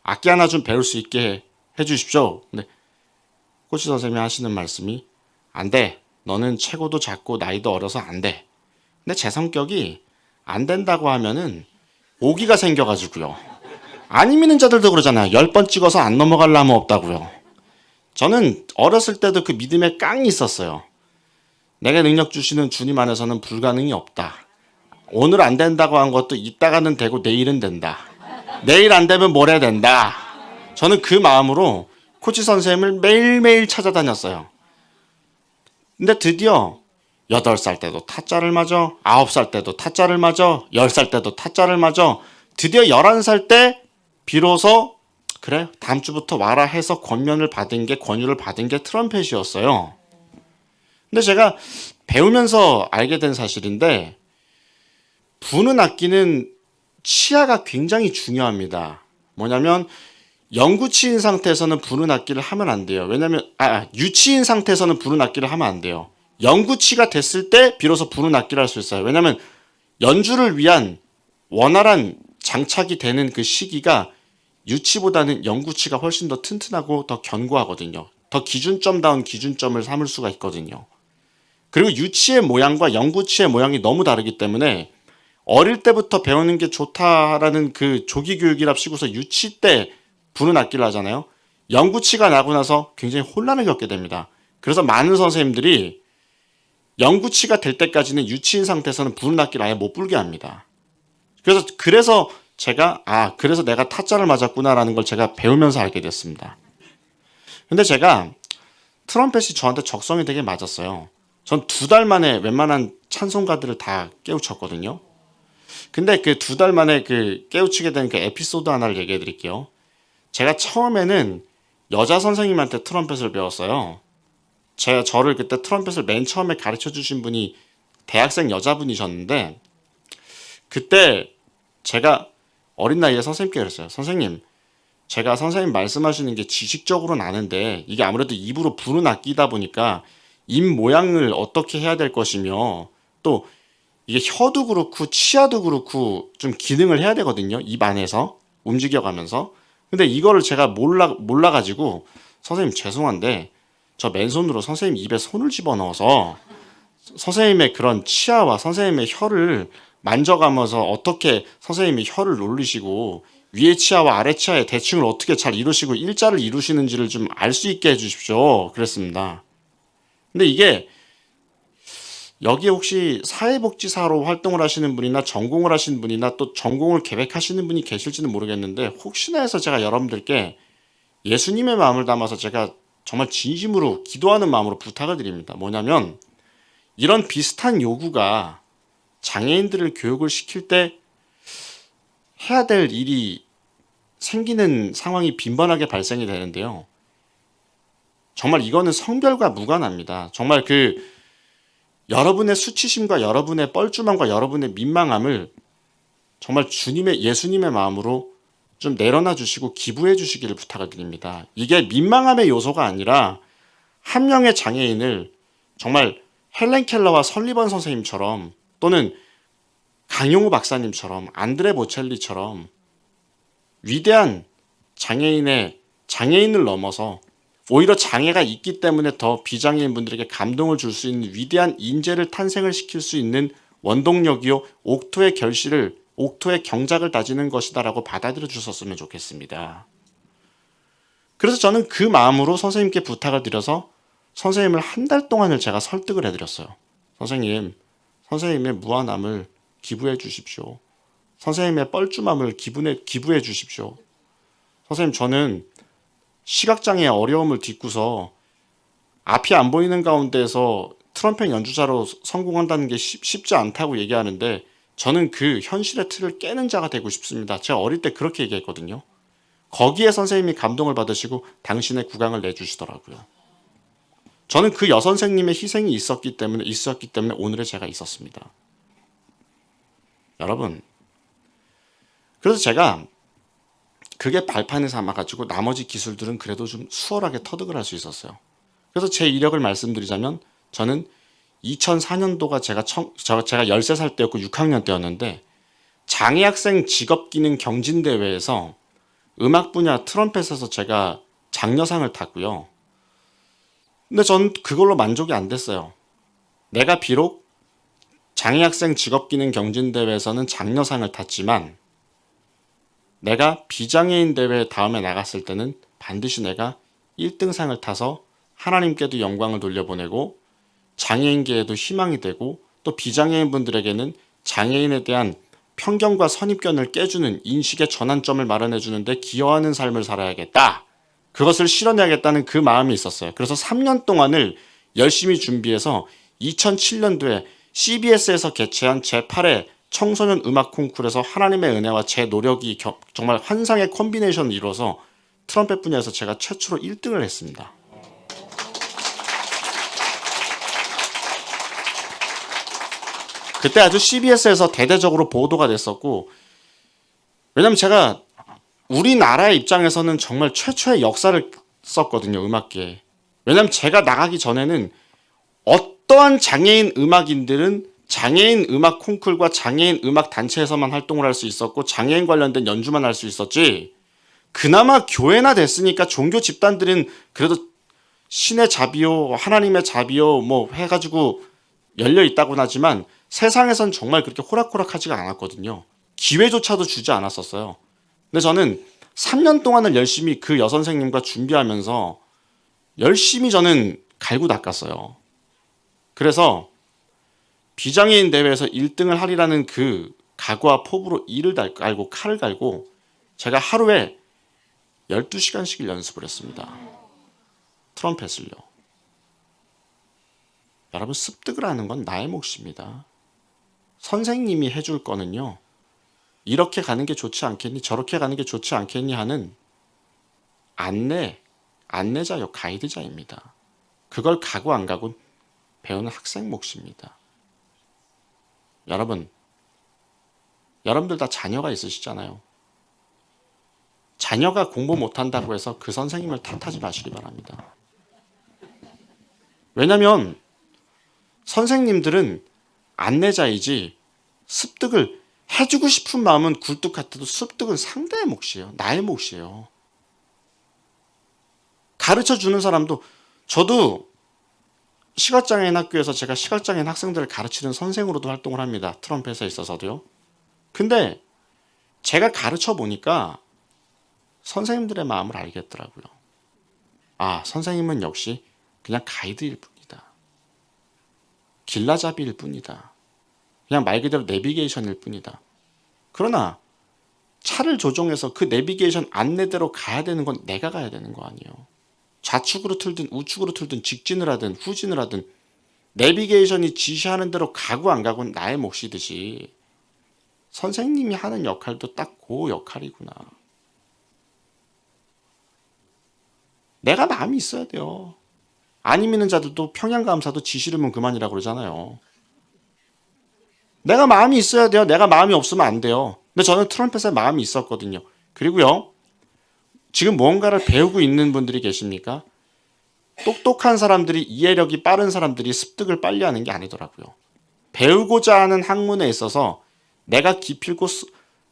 악기 하나 좀 배울 수 있게 해주십시오. 근데 코치 선생님이 하시는 말씀이 안 돼. 너는 체구도 작고 나이도 어려서 안 돼. 근데 제 성격이 안 된다고 하면은 오기가 생겨가지고요. 안 믿는 자들도 그러잖아요. 10번 찍어서 안 넘어갈 나무 없다고요. 저는 어렸을 때도 그 믿음에 깡이 있었어요. 내게 능력 주시는 주님 안에서는 불가능이 없다. 오늘 안 된다고 한 것도 이따가는 되고 내일은 된다. 내일 안 되면 모레 된다. 저는 그 마음으로 코치 선생님을 매일매일 찾아다녔어요. 근데 드디어 8살 때도 타짜를 맞아, 9살 때도 타짜를 맞아, 10살 때도 타짜를 맞아, 드디어 11살 때 비로소 그래 다음 주부터 와라 해서 권유를 받은 게 트럼펫이었어요. 근데 제가 배우면서 알게 된 사실인데 부는 악기는 치아가 굉장히 중요합니다. 뭐냐면 영구치인 상태에서는 부는 악기를 하면 안 돼요. 왜냐면 유치인 상태에서는 부는 악기를 하면 안 돼요. 영구치가 됐을 때 비로소 부는 악기를 할 수 있어요. 왜냐면 연주를 위한 원활한 장착이 되는 그 시기가 유치보다는 영구치가 훨씬 더 튼튼하고 더 견고하거든요. 더 기준점다운 기준점을 삼을 수가 있거든요. 그리고 유치의 모양과 영구치의 모양이 너무 다르기 때문에 어릴 때부터 배우는 게 좋다라는 그 조기 교육이랍시고서 유치 때 부는 악기를 하잖아요. 영구치가 나고 나서 굉장히 혼란을 겪게 됩니다. 그래서 많은 선생님들이 영구치가 될 때까지는 유치인 상태에서는 부는 악기를 아예 못 불게 합니다. 그래서 제가 그래서 내가 타짜를 맞았구나라는 걸 제가 배우면서 알게 됐습니다. 근데 제가 트럼펫이 저한테 적성이 되게 맞았어요. 전 2달 만에 웬만한 찬송가들을 다 깨우쳤거든요. 근데 그 2달 만에 그 깨우치게 된 그 에피소드 하나를 얘기해 드릴게요. 제가 처음에는 여자 선생님한테 트럼펫을 배웠어요. 저를 그때 트럼펫을 맨 처음에 가르쳐 주신 분이 대학생 여자분이셨는데 그때 제가 어린 나이에 선생님께 그랬어요. 선생님, 제가 선생님 말씀하시는 게 지식적으로는 아는데 이게 아무래도 입으로 부는 악기다 보니까 입 모양을 어떻게 해야 될 것이며 또 이게 혀도 그렇고 치아도 그렇고 좀 기능을 해야 되거든요. 입 안에서 움직여가면서. 근데 이거를 제가 몰라가지고 선생님 죄송한데 저 맨손으로 선생님 입에 손을 집어넣어서 선생님의 그런 치아와 선생님의 혀를 만져가면서 어떻게 선생님이 혀를 놀리시고 위에 치아와 아래 치아의 대칭을 어떻게 잘 이루시고 일자를 이루시는지를 좀 알 수 있게 해주십시오. 그랬습니다. 근데 이게 여기 혹시 사회복지사로 활동을 하시는 분이나 전공을 하시는 분이나 또 전공을 계획하시는 분이 계실지는 모르겠는데 혹시나 해서 제가 여러분들께 예수님의 마음을 담아서 제가 정말 진심으로 기도하는 마음으로 부탁을 드립니다. 뭐냐면 이런 비슷한 요구가 장애인들을 교육을 시킬 때 해야 될 일이 생기는 상황이 빈번하게 발생이 되는데요. 정말 이거는 성별과 무관합니다. 정말 여러분의 수치심과 여러분의 뻘쭘함과 여러분의 민망함을 정말 예수님의 마음으로 좀 내려놔 주시고 기부해 주시기를 부탁을 드립니다. 이게 민망함의 요소가 아니라 한 명의 장애인을 정말 헬렌 켈러와 설리번 선생님처럼 또는 강용우 박사님처럼, 안드레 보첼리처럼 위대한 장애인을 넘어서 오히려 장애가 있기 때문에 더 비장애인 분들에게 감동을 줄 수 있는 위대한 인재를 탄생을 시킬 수 있는 원동력이요, 옥토의 결실을, 옥토의 경작을 다지는 것이다라고 받아들여 주셨으면 좋겠습니다. 그래서 저는 그 마음으로 선생님께 부탁을 드려서 선생님을 한 달 동안을 제가 설득을 해드렸어요. 선생님의 무한함을 기부해 주십시오. 선생님의 뻘쭘함을 기부해 주십시오. 선생님, 저는 시각장애의 어려움을 딛고서 앞이 안 보이는 가운데에서 트럼펫 연주자로 성공한다는 게 쉽지 않다고 얘기하는데 저는 그 현실의 틀을 깨는 자가 되고 싶습니다. 제가 어릴 때 그렇게 얘기했거든요. 거기에 선생님이 감동을 받으시고 당신의 구강을 내주시더라고요. 저는 그 여선생님의 희생이 있었기 때문에 오늘의 제가 있었습니다. 여러분, 그래서 제가 그게 발판을 삼아가지고 나머지 기술들은 그래도 좀 수월하게 터득을 할 수 있었어요. 그래서 제 이력을 말씀드리자면 저는 2004년도가 제가 13살 때였고 6학년 때였는데 장애학생 직업기능 경진대회에서 음악 분야 트럼펫에서 제가 장려상을 탔고요. 근데 전 그걸로 만족이 안 됐어요. 내가 비록 장애학생 직업기능 경진대회에서는 장려상을 탔지만 내가 비장애인 대회 다음에 나갔을 때는 반드시 내가 1등상을 타서 하나님께도 영광을 돌려보내고 장애인계에도 희망이 되고 또 비장애인 분들에게는 장애인에 대한 편견과 선입견을 깨주는 인식의 전환점을 마련해 주는데 기여하는 삶을 살아야겠다. 그것을 실현해야겠다는 그 마음이 있었어요. 그래서 3년 동안을 열심히 준비해서 2007년도에 CBS에서 개최한 제8회 청소년 음악 콩쿠르에서 하나님의 은혜와 제 노력이 정말 환상의 콤비네이션을 이루어서 트럼펫 분야에서 제가 최초로 1등을 했습니다. 그때 아주 CBS에서 대대적으로 보도가 됐었고, 왜냐면 제가 우리나라의 입장에서는 정말 최초의 역사를 썼거든요, 음악계에. 왜냐면 제가 나가기 전에는 어떠한 장애인 음악인들은 장애인 음악 콩쿨과 장애인 음악 단체에서만 활동을 할 수 있었고 장애인 관련된 연주만 할 수 있었지, 그나마 교회나 됐으니까 종교 집단들은 그래도 신의 자비요, 하나님의 자비요 뭐 해가지고 열려 있다고는 하지만 세상에선 정말 그렇게 호락호락하지가 않았거든요. 기회조차도 주지 않았었어요. 근데 저는 3년 동안을 열심히 그 여선생님과 준비하면서 열심히 저는 갈고 닦았어요. 그래서 비장애인 대회에서 1등을 하리라는 그 각오와 포부로 이를 갈고 칼을 갈고 제가 하루에 12시간씩 연습을 했습니다. 트럼펫을요. 여러분, 습득을 하는 건 나의 몫입니다. 선생님이 해줄 거는요, 이렇게 가는 게 좋지 않겠니, 저렇게 가는 게 좋지 않겠니 하는 안내자요, 가이드자입니다. 그걸 가고 안 가고 배우는 학생 몫입니다. 여러분들 다 자녀가 있으시잖아요. 자녀가 공부 못한다고 해서 그 선생님을 탓하지 마시기 바랍니다. 왜냐면 선생님들은 안내자이지 습득을 해주고 싶은 마음은 굴뚝 같아도 습득은 상대의 몫이에요. 나의 몫이에요. 가르쳐주는 사람도, 저도 시각장애인 학교에서 제가 시각장애인 학생들을 가르치는 선생으로도 활동을 합니다. 트럼펫에 있어서도요. 근데 제가 가르쳐 보니까 선생님들의 마음을 알겠더라고요. 아, 선생님은 역시 그냥 가이드일 뿐이다. 길라잡이일 뿐이다. 그냥 말 그대로 내비게이션일 뿐이다. 그러나 차를 조종해서 그 내비게이션 안내대로 가야 되는 건 내가 가야 되는 거 아니에요. 좌측으로 틀든 우측으로 틀든 직진을 하든 후진을 하든 내비게이션이 지시하는 대로 가고 안 가고는 나의 몫이듯이 선생님이 하는 역할도 딱 그 역할이구나. 내가 마음이 있어야 돼요. 안 믿는 자들도 평양감사도 지시르면 그만이라고 그러잖아요. 내가 마음이 있어야 돼요. 내가 마음이 없으면 안 돼요. 근데 저는 트럼펫에 마음이 있었거든요. 그리고요, 지금 무언가를 배우고 있는 분들이 계십니까? 똑똑한 사람들이, 이해력이 빠른 사람들이 습득을 빨리 하는 게 아니더라고요. 배우고자 하는 학문에 있어서 내가 기필코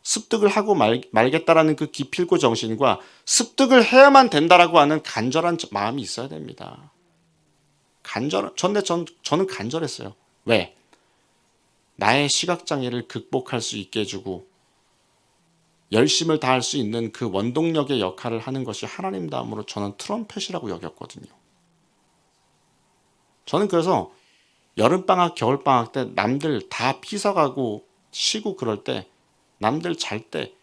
습득을 하고 말겠다라는 그 기필코 정신과 습득을 해야만 된다라고 하는 간절한 마음이 있어야 됩니다. 저는 간절했어요. 왜? 나의 시각장애를 극복할 수 있게 해주고 열심을 다할 수 있는 그 원동력의 역할을 하는 것이 하나님 다음으로 저는 트럼펫이라고 여겼거든요. 저는 그래서 여름방학, 겨울방학 때 남들 다 피서 가고 쉬고 그럴 때 남들 잘 때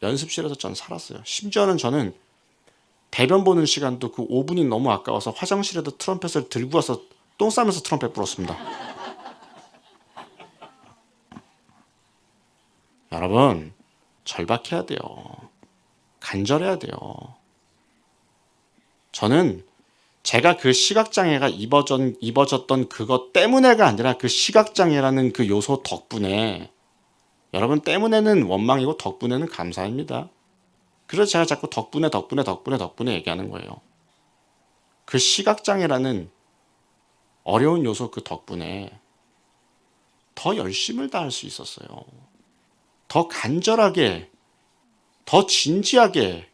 연습실에서 전 살았어요. 심지어는 저는 대변 보는 시간도 그 5분이 너무 아까워서 화장실에도 트럼펫을 들고 와서 똥 싸면서 트럼펫 불었습니다. 여러분, 절박해야 돼요. 간절해야 돼요. 저는 제가 그 시각장애가 입어졌던 그것 때문에가 아니라 그 시각장애라는 그 요소 덕분에 여러분 때문에는 원망이고 덕분에는 감사입니다. 그래서 제가 자꾸 덕분에 얘기하는 거예요. 그 시각장애라는 어려운 요소 그 덕분에 더 열심을 다할 수 있었어요. 더 간절하게, 더 진지하게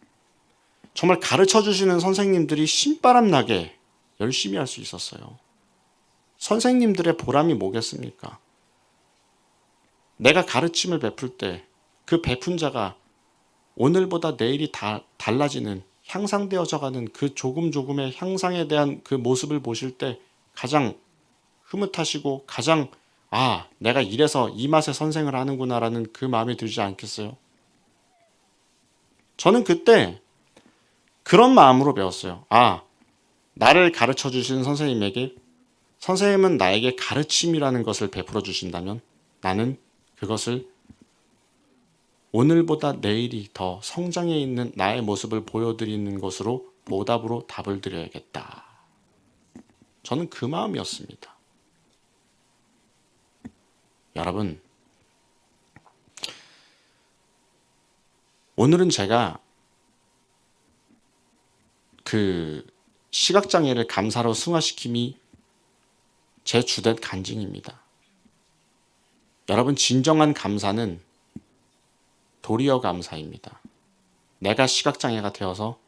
정말 가르쳐 주시는 선생님들이 신바람 나게 열심히 할 수 있었어요. 선생님들의 보람이 뭐겠습니까? 내가 가르침을 베풀 때 그 베푼 자가 오늘보다 내일이 달라지는 향상되어져가는 그 조금의 향상에 대한 그 모습을 보실 때 가장 흐뭇하시고 가장 내가 이래서 이 맛에 선생을 하는구나라는 그 마음이 들지 않겠어요? 저는 그때 그런 마음으로 배웠어요. 나를 가르쳐 주시는 선생님에게 선생님은 나에게 가르침이라는 것을 베풀어 주신다면 나는 그것을 오늘보다 내일이 더 성장해 있는 나의 모습을 보여드리는 것으로 보답으로 답을 드려야겠다. 저는 그 마음이었습니다. 여러분, 오늘은 제가 그 시각장애를 감사로 승화시킴이 제 주된 간증입니다. 여러분, 진정한 감사는 도리어 감사입니다. 내가 시각장애가 되어서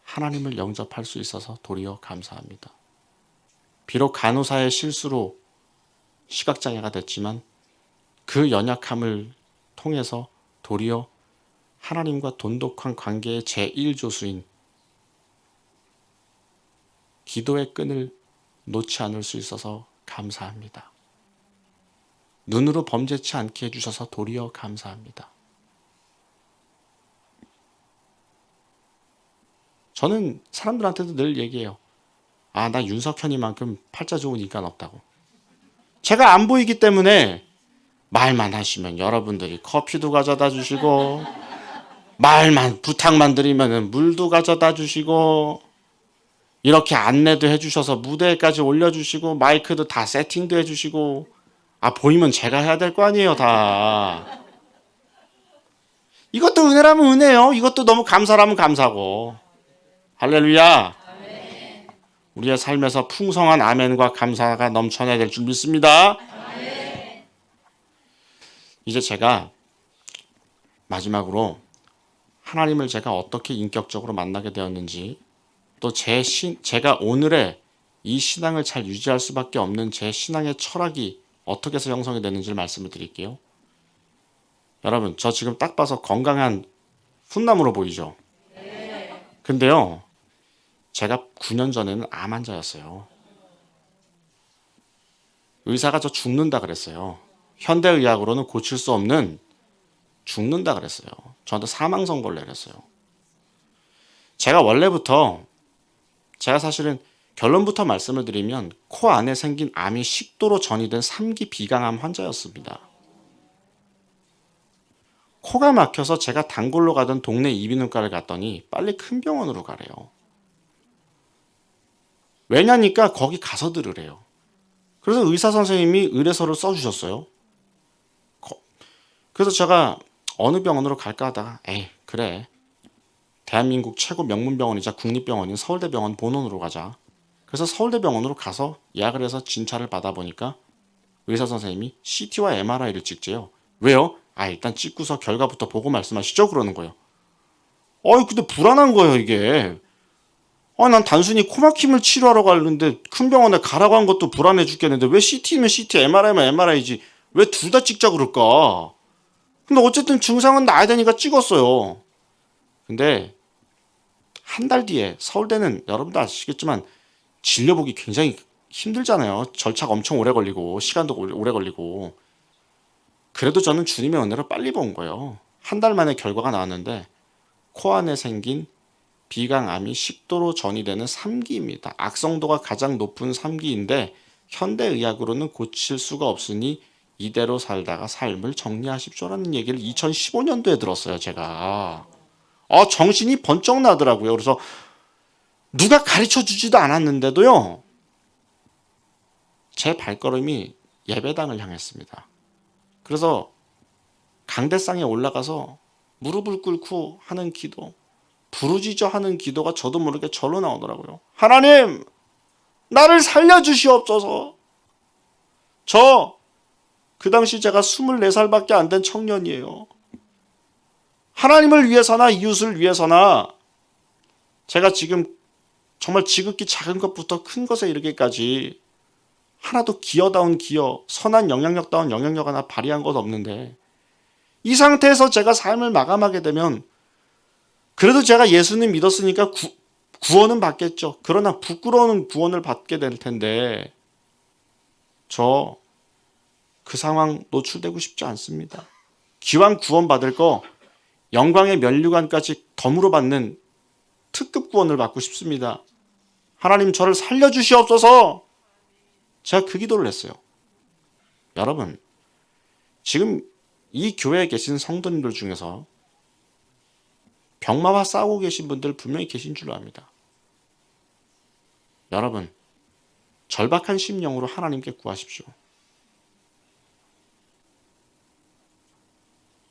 하나님을 영접할 수 있어서 도리어 감사합니다. 비록 간호사의 실수로 시각장애가 됐지만 그 연약함을 통해서 도리어 하나님과 돈독한 관계의 제1조수인 기도의 끈을 놓지 않을 수 있어서 감사합니다. 눈으로 범죄치 않게 해주셔서 도리어 감사합니다. 저는 사람들한테도 늘 얘기해요. 나 윤석현이만큼 팔자 좋은 인간 없다고. 제가 안 보이기 때문에 말만 하시면 여러분들이 커피도 가져다 주시고 부탁만 드리면 물도 가져다 주시고 이렇게 안내도 해주셔서 무대까지 올려주시고 마이크도 다 세팅도 해주시고 보이면 제가 해야 될 거 아니에요 다. 이것도 은혜라면 은혜요. 이것도 너무 감사라면 감사고. 할렐루야. 아멘. 우리의 삶에서 풍성한 아멘과 감사가 넘쳐나야 될 줄 믿습니다. 아멘. 이제 제가 마지막으로 하나님을 제가 어떻게 인격적으로 만나게 되었는지 또 제가 오늘의 이 신앙을 잘 유지할 수밖에 없는 제 신앙의 철학이 어떻게 해서 형성이 되는지를 말씀을 드릴게요. 여러분, 저 지금 딱 봐서 건강한 훈남으로 보이죠? 네. 근데요, 제가 9년 전에는 암 환자였어요. 의사가 저 죽는다 그랬어요. 현대의학으로는 고칠 수 없는 죽는다 그랬어요. 저한테 사망 선고를 내렸어요. 제가 사실은 결론부터 말씀을 드리면 코 안에 생긴 암이 식도로 전이된 3기 비강암 환자였습니다. 코가 막혀서 제가 단골로 가던 동네 이비인후과를 갔더니 빨리 큰 병원으로 가래요. 왜냐니까 거기 가서 들으래요. 그래서 의사 선생님이 의뢰서를 써주셨어요. 그래서 제가 어느 병원으로 갈까 하다가 그래, 대한민국 최고 명문병원이자 국립병원인 서울대병원 본원으로 가자. 그래서 서울대병원으로 가서 예약을 해서 진찰을 받아보니까 의사 선생님이 CT와 MRI를 찍재요. 왜요? 일단 찍고서 결과부터 보고 말씀하시죠. 그러는 거예요. 근데 불안한 거예요, 이게. 난 단순히 코막힘을 치료하러 가는데 큰 병원에 가라고 한 것도 불안해 죽겠는데 왜 CT면 CT, MRI면 MRI지 왜 둘 다 찍자 그럴까? 근데 어쨌든 증상은 나야 되니까 찍었어요. 근데 한 달 뒤에 서울대는 여러분도 아시겠지만 진료 보기 굉장히 힘들잖아요. 절차가 엄청 오래 걸리고 시간도 오래 걸리고. 그래도 저는 주님의 은혜로 빨리 본 거예요. 한 달 만에 결과가 나왔는데 코 안에 생긴 비강암이 식도로 전이되는 3기입니다. 악성도가 가장 높은 3기인데 현대의학으로는 고칠 수가 없으니 이대로 살다가 삶을 정리하십시오라는 얘기를 2015년도에 들었어요, 제가. 정신이 번쩍 나더라고요. 그래서 누가 가르쳐 주지도 않았는데도요, 제 발걸음이 예배당을 향했습니다. 그래서 강대상에 올라가서 무릎을 꿇고 하는 기도, 부르짖어 하는 기도가 저도 모르게 절로 나오더라고요. 하나님, 나를 살려주시옵소서. 그 당시 제가 24살밖에 안 된 청년이에요. 하나님을 위해서나 이웃을 위해서나 제가 지금 정말 지극히 작은 것부터 큰 것에 이르기까지 하나도 기여다운 기여, 선한 영향력다운 영향력 하나 발휘한 것 없는데 이 상태에서 제가 삶을 마감하게 되면 그래도 제가 예수님 믿었으니까 구원은 받겠죠. 그러나 부끄러운 구원을 받게 될 텐데 그 상황 노출되고 싶지 않습니다. 기왕 구원 받을 거 영광의 면류관까지 덤으로 받는 특급 구원을 받고 싶습니다. 하나님 저를 살려주시옵소서. 제가 그 기도를 했어요. 여러분, 지금 이 교회에 계신 성도님들 중에서 병마와 싸우고 계신 분들 분명히 계신 줄로 압니다. 여러분, 절박한 심령으로 하나님께 구하십시오.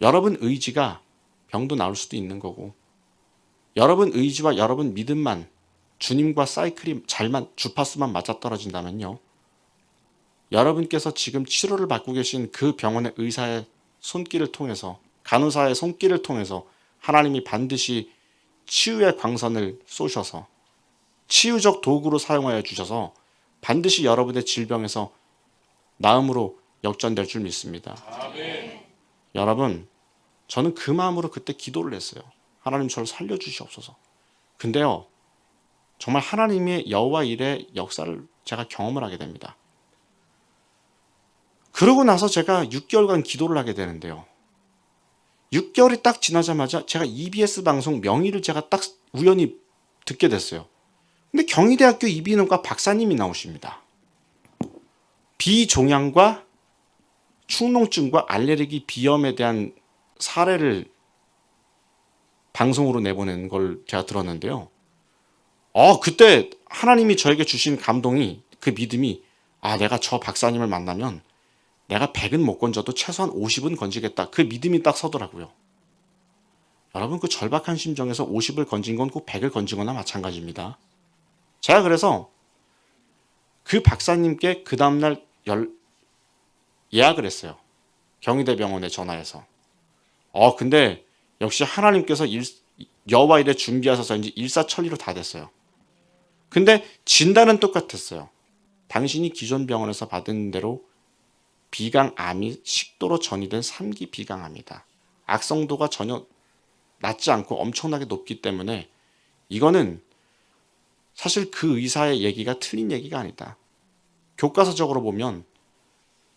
여러분 의지가 병도 나올 수도 있는 거고, 여러분 의지와 여러분 믿음만 주님과 사이클이 주파수만 맞아떨어진다면요, 여러분께서 지금 치료를 받고 계신 그 병원의 의사의 손길을 통해서, 간호사의 손길을 통해서 하나님이 반드시 치유의 광선을 쏘셔서 치유적 도구로 사용하여 주셔서 반드시 여러분의 질병에서 나음으로 역전될 줄 믿습니다. 아멘. 여러분, 저는 그 마음으로 그때 기도를 했어요. 하나님 저를 살려주시옵소서. 근데요, 정말 하나님의 여호와 일의 역사를 제가 경험을 하게 됩니다. 그러고 나서 제가 6개월간 기도를 하게 되는데요. 6개월이 딱 지나자마자 제가 EBS 방송 명의를 제가 딱 우연히 듣게 됐어요. 근데 경희대학교 이비인후과 박사님이 나오십니다. 비종양과 축농증과 알레르기 비염에 대한 사례를 방송으로 내보낸 걸 제가 들었는데요. 그때 하나님이 저에게 주신 감동이, 그 믿음이, 내가 저 박사님을 만나면 내가 100은 못 건져도 최소한 50은 건지겠다. 그 믿음이 딱 서더라고요. 여러분, 그 절박한 심정에서 50을 건진 건 꼭 100을 건진 거나 마찬가지입니다. 제가 그래서 그 박사님께 그 다음날 예약을 했어요. 경희대병원에 전화해서. 근데 역시 하나님께서 여호와 일에 준비하셔서인지 일사천리로 다 됐어요. 근데 진단은 똑같았어요. 당신이 기존 병원에서 받은 대로 비강암이 식도로 전이된 3기 비강암이다. 악성도가 전혀 낮지 않고 엄청나게 높기 때문에 이거는 사실 그 의사의 얘기가 틀린 얘기가 아니다. 교과서적으로 보면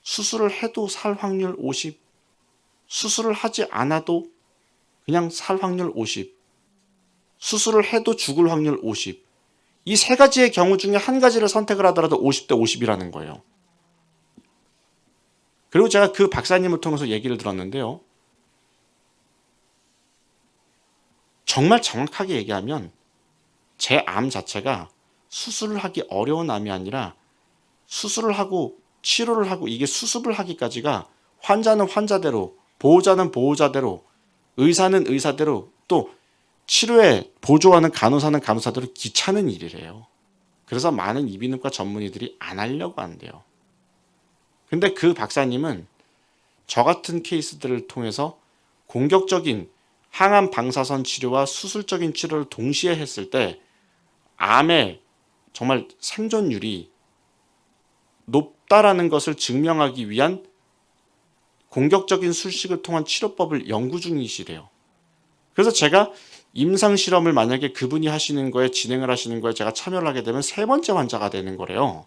수술을 해도 살 확률 50, 수술을 하지 않아도 그냥 살 확률 50, 수술을 해도 죽을 확률 50, 이 세 가지의 경우 중에 한 가지를 선택을 하더라도 50대 50이라는 거예요. 그리고 제가 그 박사님을 통해서 얘기를 들었는데요. 정말 정확하게 얘기하면 제 암 자체가 수술을 하기 어려운 암이 아니라 수술을 하고 치료를 하고 이게 수습을 하기까지가 환자는 환자대로, 보호자는 보호자대로, 의사는 의사대로, 또 치료에 보조하는 간호사는 간호사대로 귀찮은 일이래요. 그래서 많은 이비인후과 전문의들이 안 하려고 한대요. 근데 그 박사님은 저 같은 케이스들을 통해서 공격적인 항암 방사선 치료와 수술적인 치료를 동시에 했을 때 암의 정말 생존율이 높다라는 것을 증명하기 위한 공격적인 술식을 통한 치료법을 연구 중이시래요. 그래서 제가 임상 실험을 만약에 그분이 하시는 거에 진행을 하시는 거에 제가 참여를 하게 되면 세 번째 환자가 되는 거래요.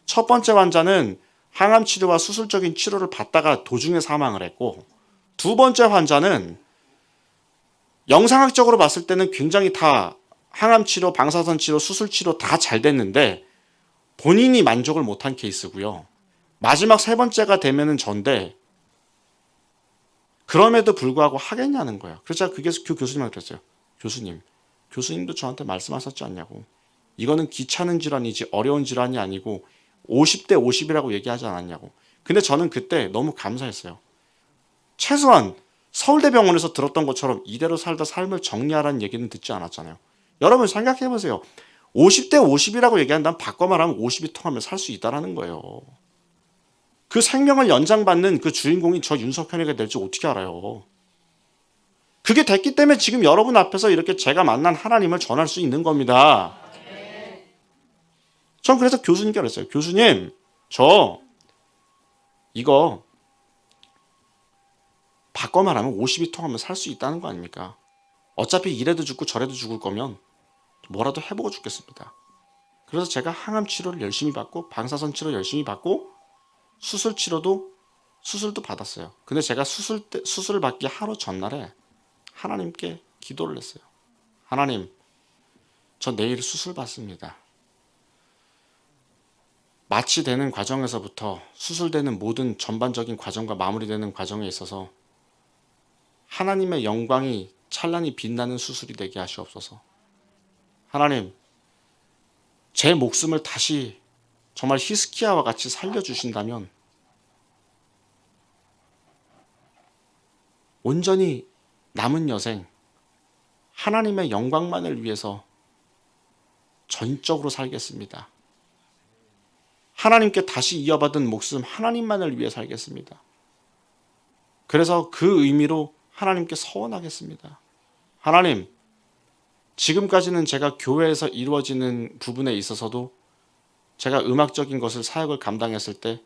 첫 번째 환자는 항암 치료와 수술적인 치료를 받다가 도중에 사망을 했고, 두 번째 환자는 영상학적으로 봤을 때는 굉장히 다 항암 치료, 방사선 치료, 수술 치료 다 잘 됐는데 본인이 만족을 못한 케이스고요. 마지막 세 번째가 되면은 전데 그럼에도 불구하고 하겠냐는 거예요. 그래서 제가 그 교수님한테 그랬어요. 교수님도 저한테 말씀하셨지 않냐고. 이거는 귀찮은 질환이지 어려운 질환이 아니고 50대 50이라고 얘기하지 않았냐고. 근데 저는 그때 너무 감사했어요. 최소한 서울대병원에서 들었던 것처럼 이대로 살다 삶을 정리하라는 얘기는 듣지 않았잖아요. 여러분 생각해보세요. 50대 50이라고 얘기한다면 바꿔 말하면 50이 통하면 살 수 있다라는 거예요. 그 생명을 연장받는 그 주인공이 저 윤석현이가 될지 어떻게 알아요? 그게 됐기 때문에 지금 여러분 앞에서 이렇게 제가 만난 하나님을 전할 수 있는 겁니다. 전 그래서 교수님께 그랬어요. 교수님, 저 이거 바꿔 말하면 50이 통하면 살 수 있다는 거 아닙니까? 어차피 이래도 죽고 저래도 죽을 거면 뭐라도 해보고 죽겠습니다. 그래서 제가 항암 치료를 열심히 받고 방사선 치료 열심히 받고 수술도 받았어요. 근데 제가 수술을 받기 하루 전날에 하나님께 기도를 했어요. 하나님, 저 내일 수술 받습니다. 마취되는 과정에서부터 수술되는 모든 전반적인 과정과 마무리되는 과정에 있어서 하나님의 영광이 찬란히 빛나는 수술이 되게 하시옵소서. 하나님, 제 목숨을 다시 정말 히스키야와 같이 살려주신다면 온전히 남은 여생 하나님의 영광만을 위해서 전적으로 살겠습니다. 하나님께 다시 이어받은 목숨 하나님만을 위해 살겠습니다. 그래서 그 의미로 하나님께 서원하겠습니다. 하나님, 지금까지는 제가 교회에서 이루어지는 부분에 있어서도 제가 음악적인 것을 사역을 감당했을 때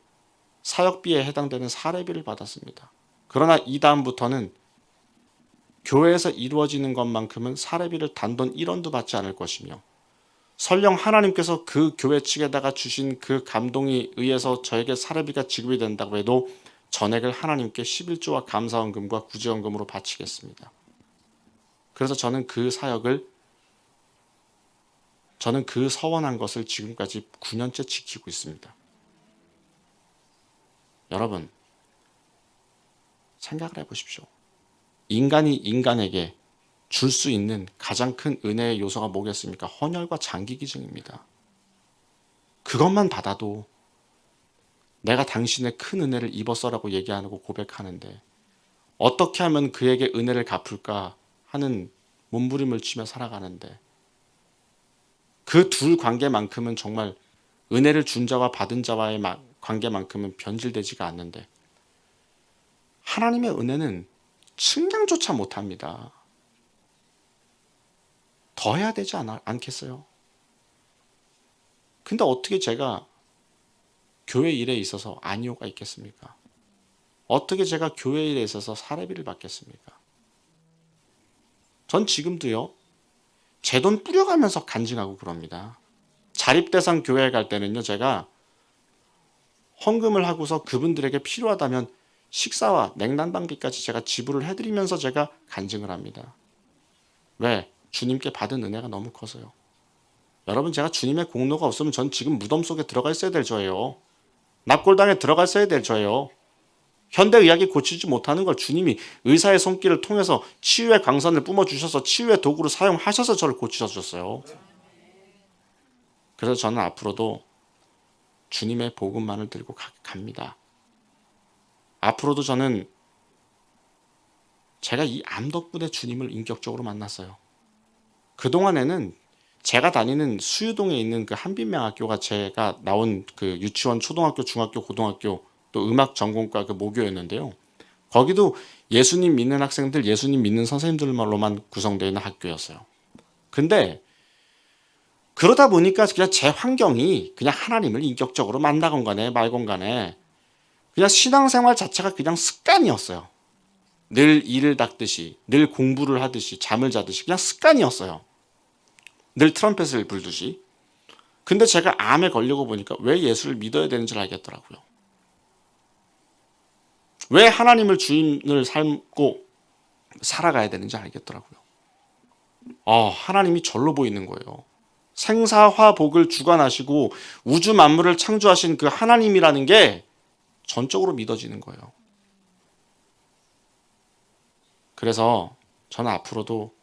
사역비에 해당되는 사례비를 받았습니다. 그러나 이 다음부터는 교회에서 이루어지는 것만큼은 사례비를 단돈 1원도 받지 않을 것이며 설령 하나님께서 그 교회 측에다가 주신 그 감동에 의해서 저에게 사례비가 지급이 된다고 해도 전액을 하나님께 11조와 감사원금과 구제원금으로 바치겠습니다. 그래서 저는 그 서원한 것을 지금까지 9년째 지키고 있습니다. 여러분, 생각을 해보십시오. 인간이 인간에게 줄 수 있는 가장 큰 은혜의 요소가 뭐겠습니까? 헌혈과 장기기증입니다. 그것만 받아도 내가 당신의 큰 은혜를 입었어라고 얘기하고 고백하는데 어떻게 하면 그에게 은혜를 갚을까 하는 몸부림을 치며 살아가는데 그 둘 관계만큼은 정말 은혜를 준 자와 받은 자와의 관계만큼은 변질되지가 않는데 하나님의 은혜는 측량조차 못합니다. 더 해야 되지 않겠어요? 근데 어떻게 제가 교회 일에 있어서 아니오가 있겠습니까? 어떻게 제가 교회 일에 있어서 사례비를 받겠습니까? 전 지금도요, 제 돈 뿌려가면서 간증하고 그럽니다. 자립대상 교회에 갈 때는요, 제가 헌금을 하고서 그분들에게 필요하다면 식사와 냉난방비까지 제가 지불을 해드리면서 제가 간증을 합니다. 왜? 주님께 받은 은혜가 너무 커서요. 여러분, 제가 주님의 공로가 없으면 전 지금 무덤 속에 들어가 있어야 될 저예요. 납골당에 들어가 있어야 될 저예요. 현대의학이 고치지 못하는 걸 주님이 의사의 손길을 통해서 치유의 광선을 뿜어주셔서 치유의 도구로 사용하셔서 저를 고치셔주셨어요. 그래서 저는 앞으로도 주님의 복음만을 들고 갑니다. 앞으로도 저는 제가 이 암 덕분에 주님을 인격적으로 만났어요. 그동안에는 제가 다니는 수유동에 있는 그 한빛명학교가 제가 나온 그 유치원, 초등학교, 중학교, 고등학교 또 음악 전공과 그 모교였는데요. 거기도 예수님 믿는 학생들, 예수님 믿는 선생님들로만 구성되어 있는 학교였어요. 근데 그러다 보니까 그냥 제 환경이 그냥 하나님을 인격적으로 만나건 간에 말건 간에 그냥 신앙생활 자체가 그냥 습관이었어요. 늘 이를 닦듯이, 늘 공부를 하듯이, 잠을 자듯이 그냥 습관이었어요. 늘 트럼펫을 불듯이. 근데 제가 암에 걸리고 보니까 왜 예수를 믿어야 되는지를 알겠더라고요. 왜 하나님을 주인을 삶고 살아가야 되는지 알겠더라고요. 하나님이 절로 보이는 거예요. 생사화복을 주관하시고 우주 만물을 창조하신 그 하나님이라는 게 전적으로 믿어지는 거예요. 그래서 저는 앞으로도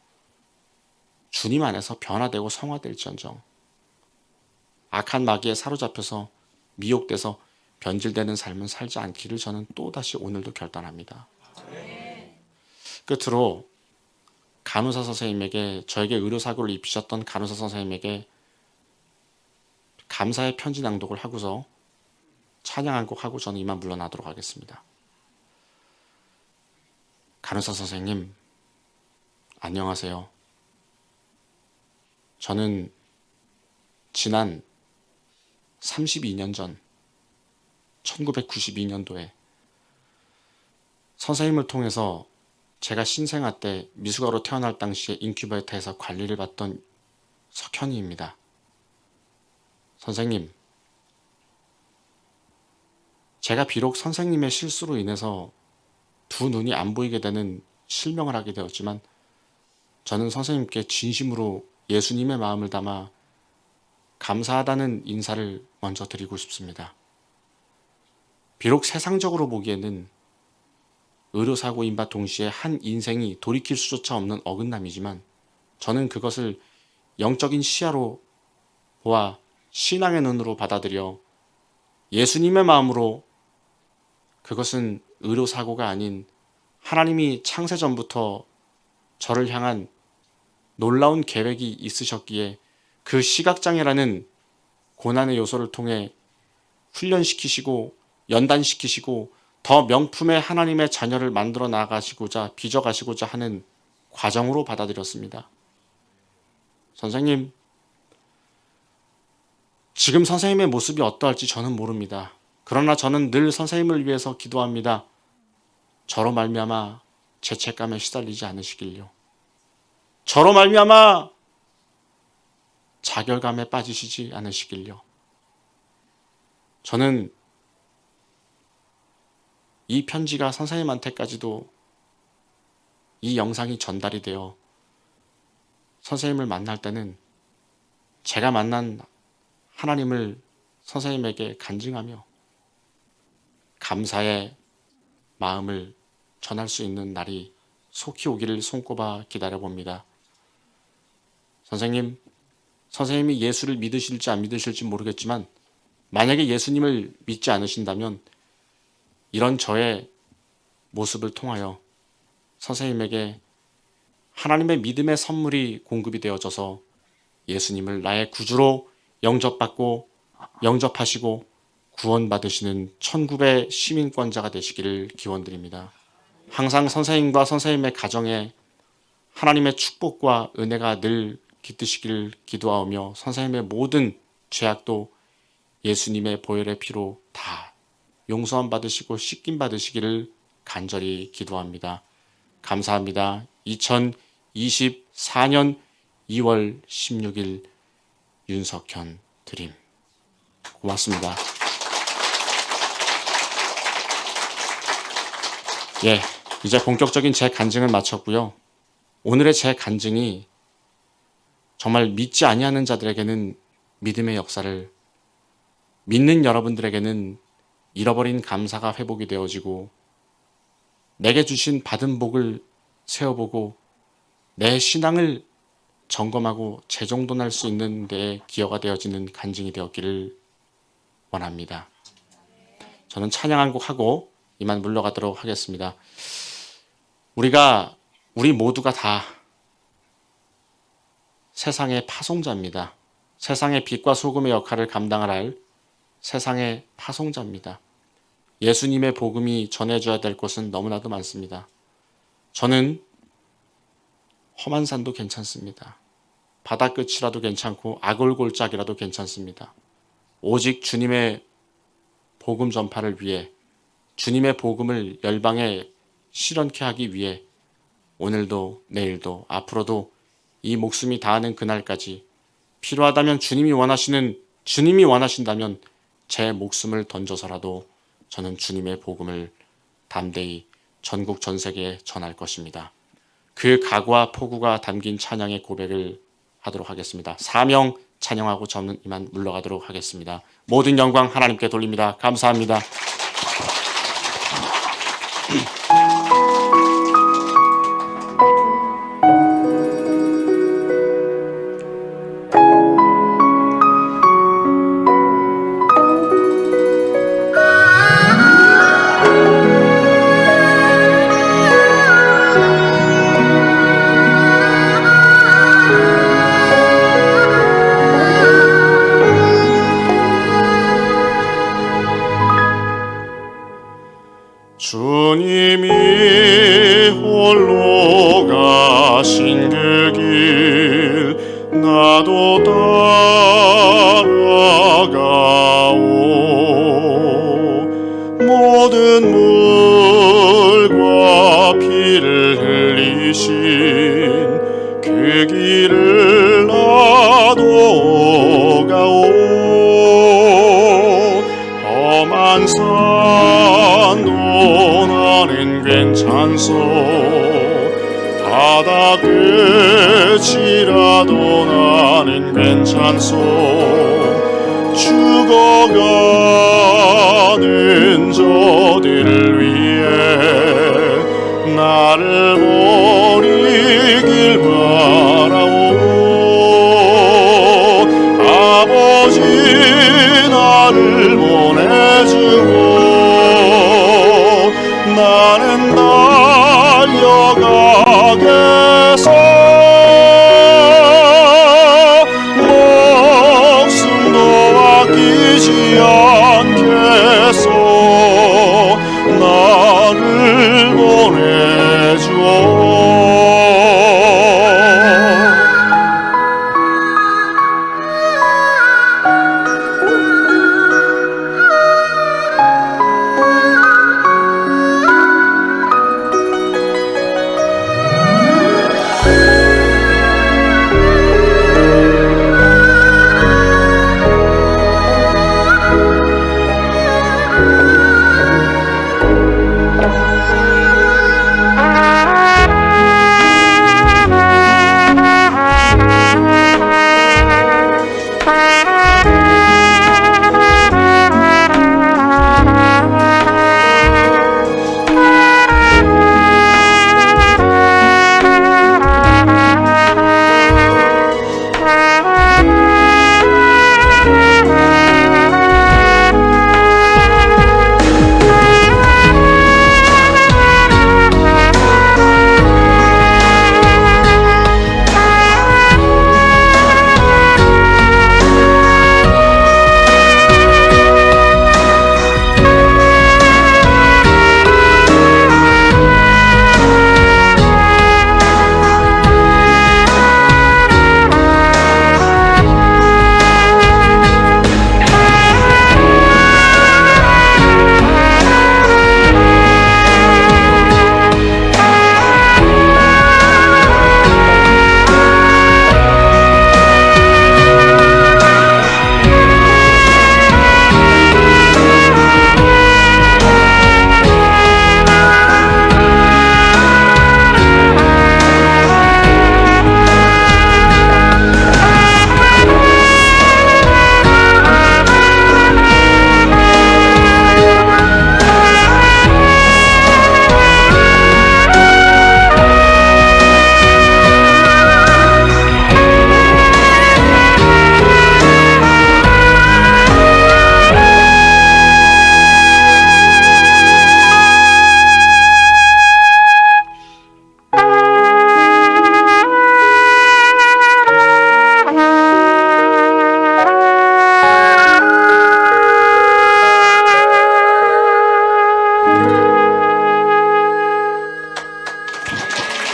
주님 안에서 변화되고 성화될지언정 악한 마귀에 사로잡혀서 미혹돼서 변질되는 삶은 살지 않기를 저는 또다시 오늘도 결단합니다. 끝으로 간호사 선생님에게, 저에게 의료사고를 입히셨던 간호사 선생님에게 감사의 편지 낭독을 하고서 찬양 한 곡 하고 저는 이만 물러나도록 하겠습니다. 간호사 선생님, 안녕하세요. 저는 지난 32년 전 1992년도에 선생님을 통해서 제가 신생아 때 미숙아로 태어날 당시에 인큐베이터에서 관리를 받던 석현이입니다. 선생님, 제가 비록 선생님의 실수로 인해서 두 눈이 안 보이게 되는 실명을 하게 되었지만 저는 선생님께 진심으로 예수님의 마음을 담아 감사하다는 인사를 먼저 드리고 싶습니다. 비록 세상적으로 보기에는 의료사고인과 동시에 한 인생이 돌이킬 수조차 없는 어긋남이지만 저는 그것을 영적인 시야로 보아 신앙의 눈으로 받아들여 예수님의 마음으로 그것은 의료사고가 아닌 하나님이 창세전부터 저를 향한 놀라운 계획이 있으셨기에 그 시각장애라는 고난의 요소를 통해 훈련시키시고 연단시키시고 더 명품의 하나님의 자녀를 만들어 나가시고자 빚어가시고자 하는 과정으로 받아들였습니다. 선생님, 지금 선생님의 모습이 어떠할지 저는 모릅니다. 그러나 저는 늘 선생님을 위해서 기도합니다. 저로 말미암아 죄책감에 시달리지 않으시길요. 저로 말미암아 자결감에 빠지시지 않으시길요. 저는 이 편지가 선생님한테까지도 이 영상이 전달이 되어 선생님을 만날 때는 제가 만난 하나님을 선생님에게 간증하며 감사의 마음을 전할 수 있는 날이 속히 오기를 손꼽아 기다려봅니다. 선생님, 선생님이 예수를 믿으실지 안 믿으실지 모르겠지만 만약에 예수님을 믿지 않으신다면 이런 저의 모습을 통하여 선생님에게 하나님의 믿음의 선물이 공급이 되어져서 예수님을 나의 구주로 영접하시고 구원받으시는 천국의 시민권자가 되시기를 기원드립니다. 항상 선생님과 선생님의 가정에 하나님의 축복과 은혜가 늘 깃드시기를 기도하오며 선생님의 모든 죄악도 예수님의 보혈의 피로 다 용서함 받으시고 씻김 받으시기를 간절히 기도합니다. 감사합니다. 2024년 2월 16일 윤석현 드림. 고맙습니다. 이제 본격적인 제 간증을 마쳤고요. 오늘의 제 간증이 정말 믿지 아니하는 자들에게는 믿음의 역사를, 믿는 여러분들에게는 잃어버린 감사가 회복이 되어지고 내게 주신 받은 복을 세어보고 내 신앙을 점검하고 재정돈할 수 있는 데에 기여가 되어지는 간증이 되었기를 원합니다. 저는 찬양 한 곡 하고 이만 물러가도록 하겠습니다. 우리 모두가 다 세상의 파송자입니다. 세상의 빛과 소금의 역할을 감당할 세상의 파송자입니다. 예수님의 복음이 전해져야 될 곳은 너무나도 많습니다. 저는 험한 산도 괜찮습니다. 바다 끝이라도 괜찮고 아골골짝이라도 괜찮습니다. 오직 주님의 복음 전파를 위해, 주님의 복음을 열방에 실현케 하기 위해 오늘도 내일도 앞으로도 이 목숨이 다하는 그날까지 필요하다면 주님이 원하신다면 제 목숨을 던져서라도 저는 주님의 복음을 담대히 전국 전 세계에 전할 것입니다. 그 각오와 포구가 담긴 찬양의 고백을 하도록 하겠습니다. 사명 찬양하고 저는 이만 물러가도록 하겠습니다. 모든 영광 하나님께 돌립니다. 감사합니다. 주님이 홀로 가신 그 길 나도 따라가오. 모든 물과 피를 흘리신 그 길을 나도 가오. 험한 산도 나는 괜찮소. 바다 끝이라도 나는 괜찮소. 죽어가는 저들을 위해 나를 버리길 바라오. 아버지 나를 보내주고 나는 달려가겠소. 목숨도 아끼지 않겠소. 나를 보내주오.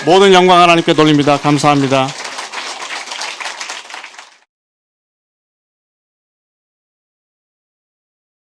모든 영광 하나님께 돌립니다. 감사합니다.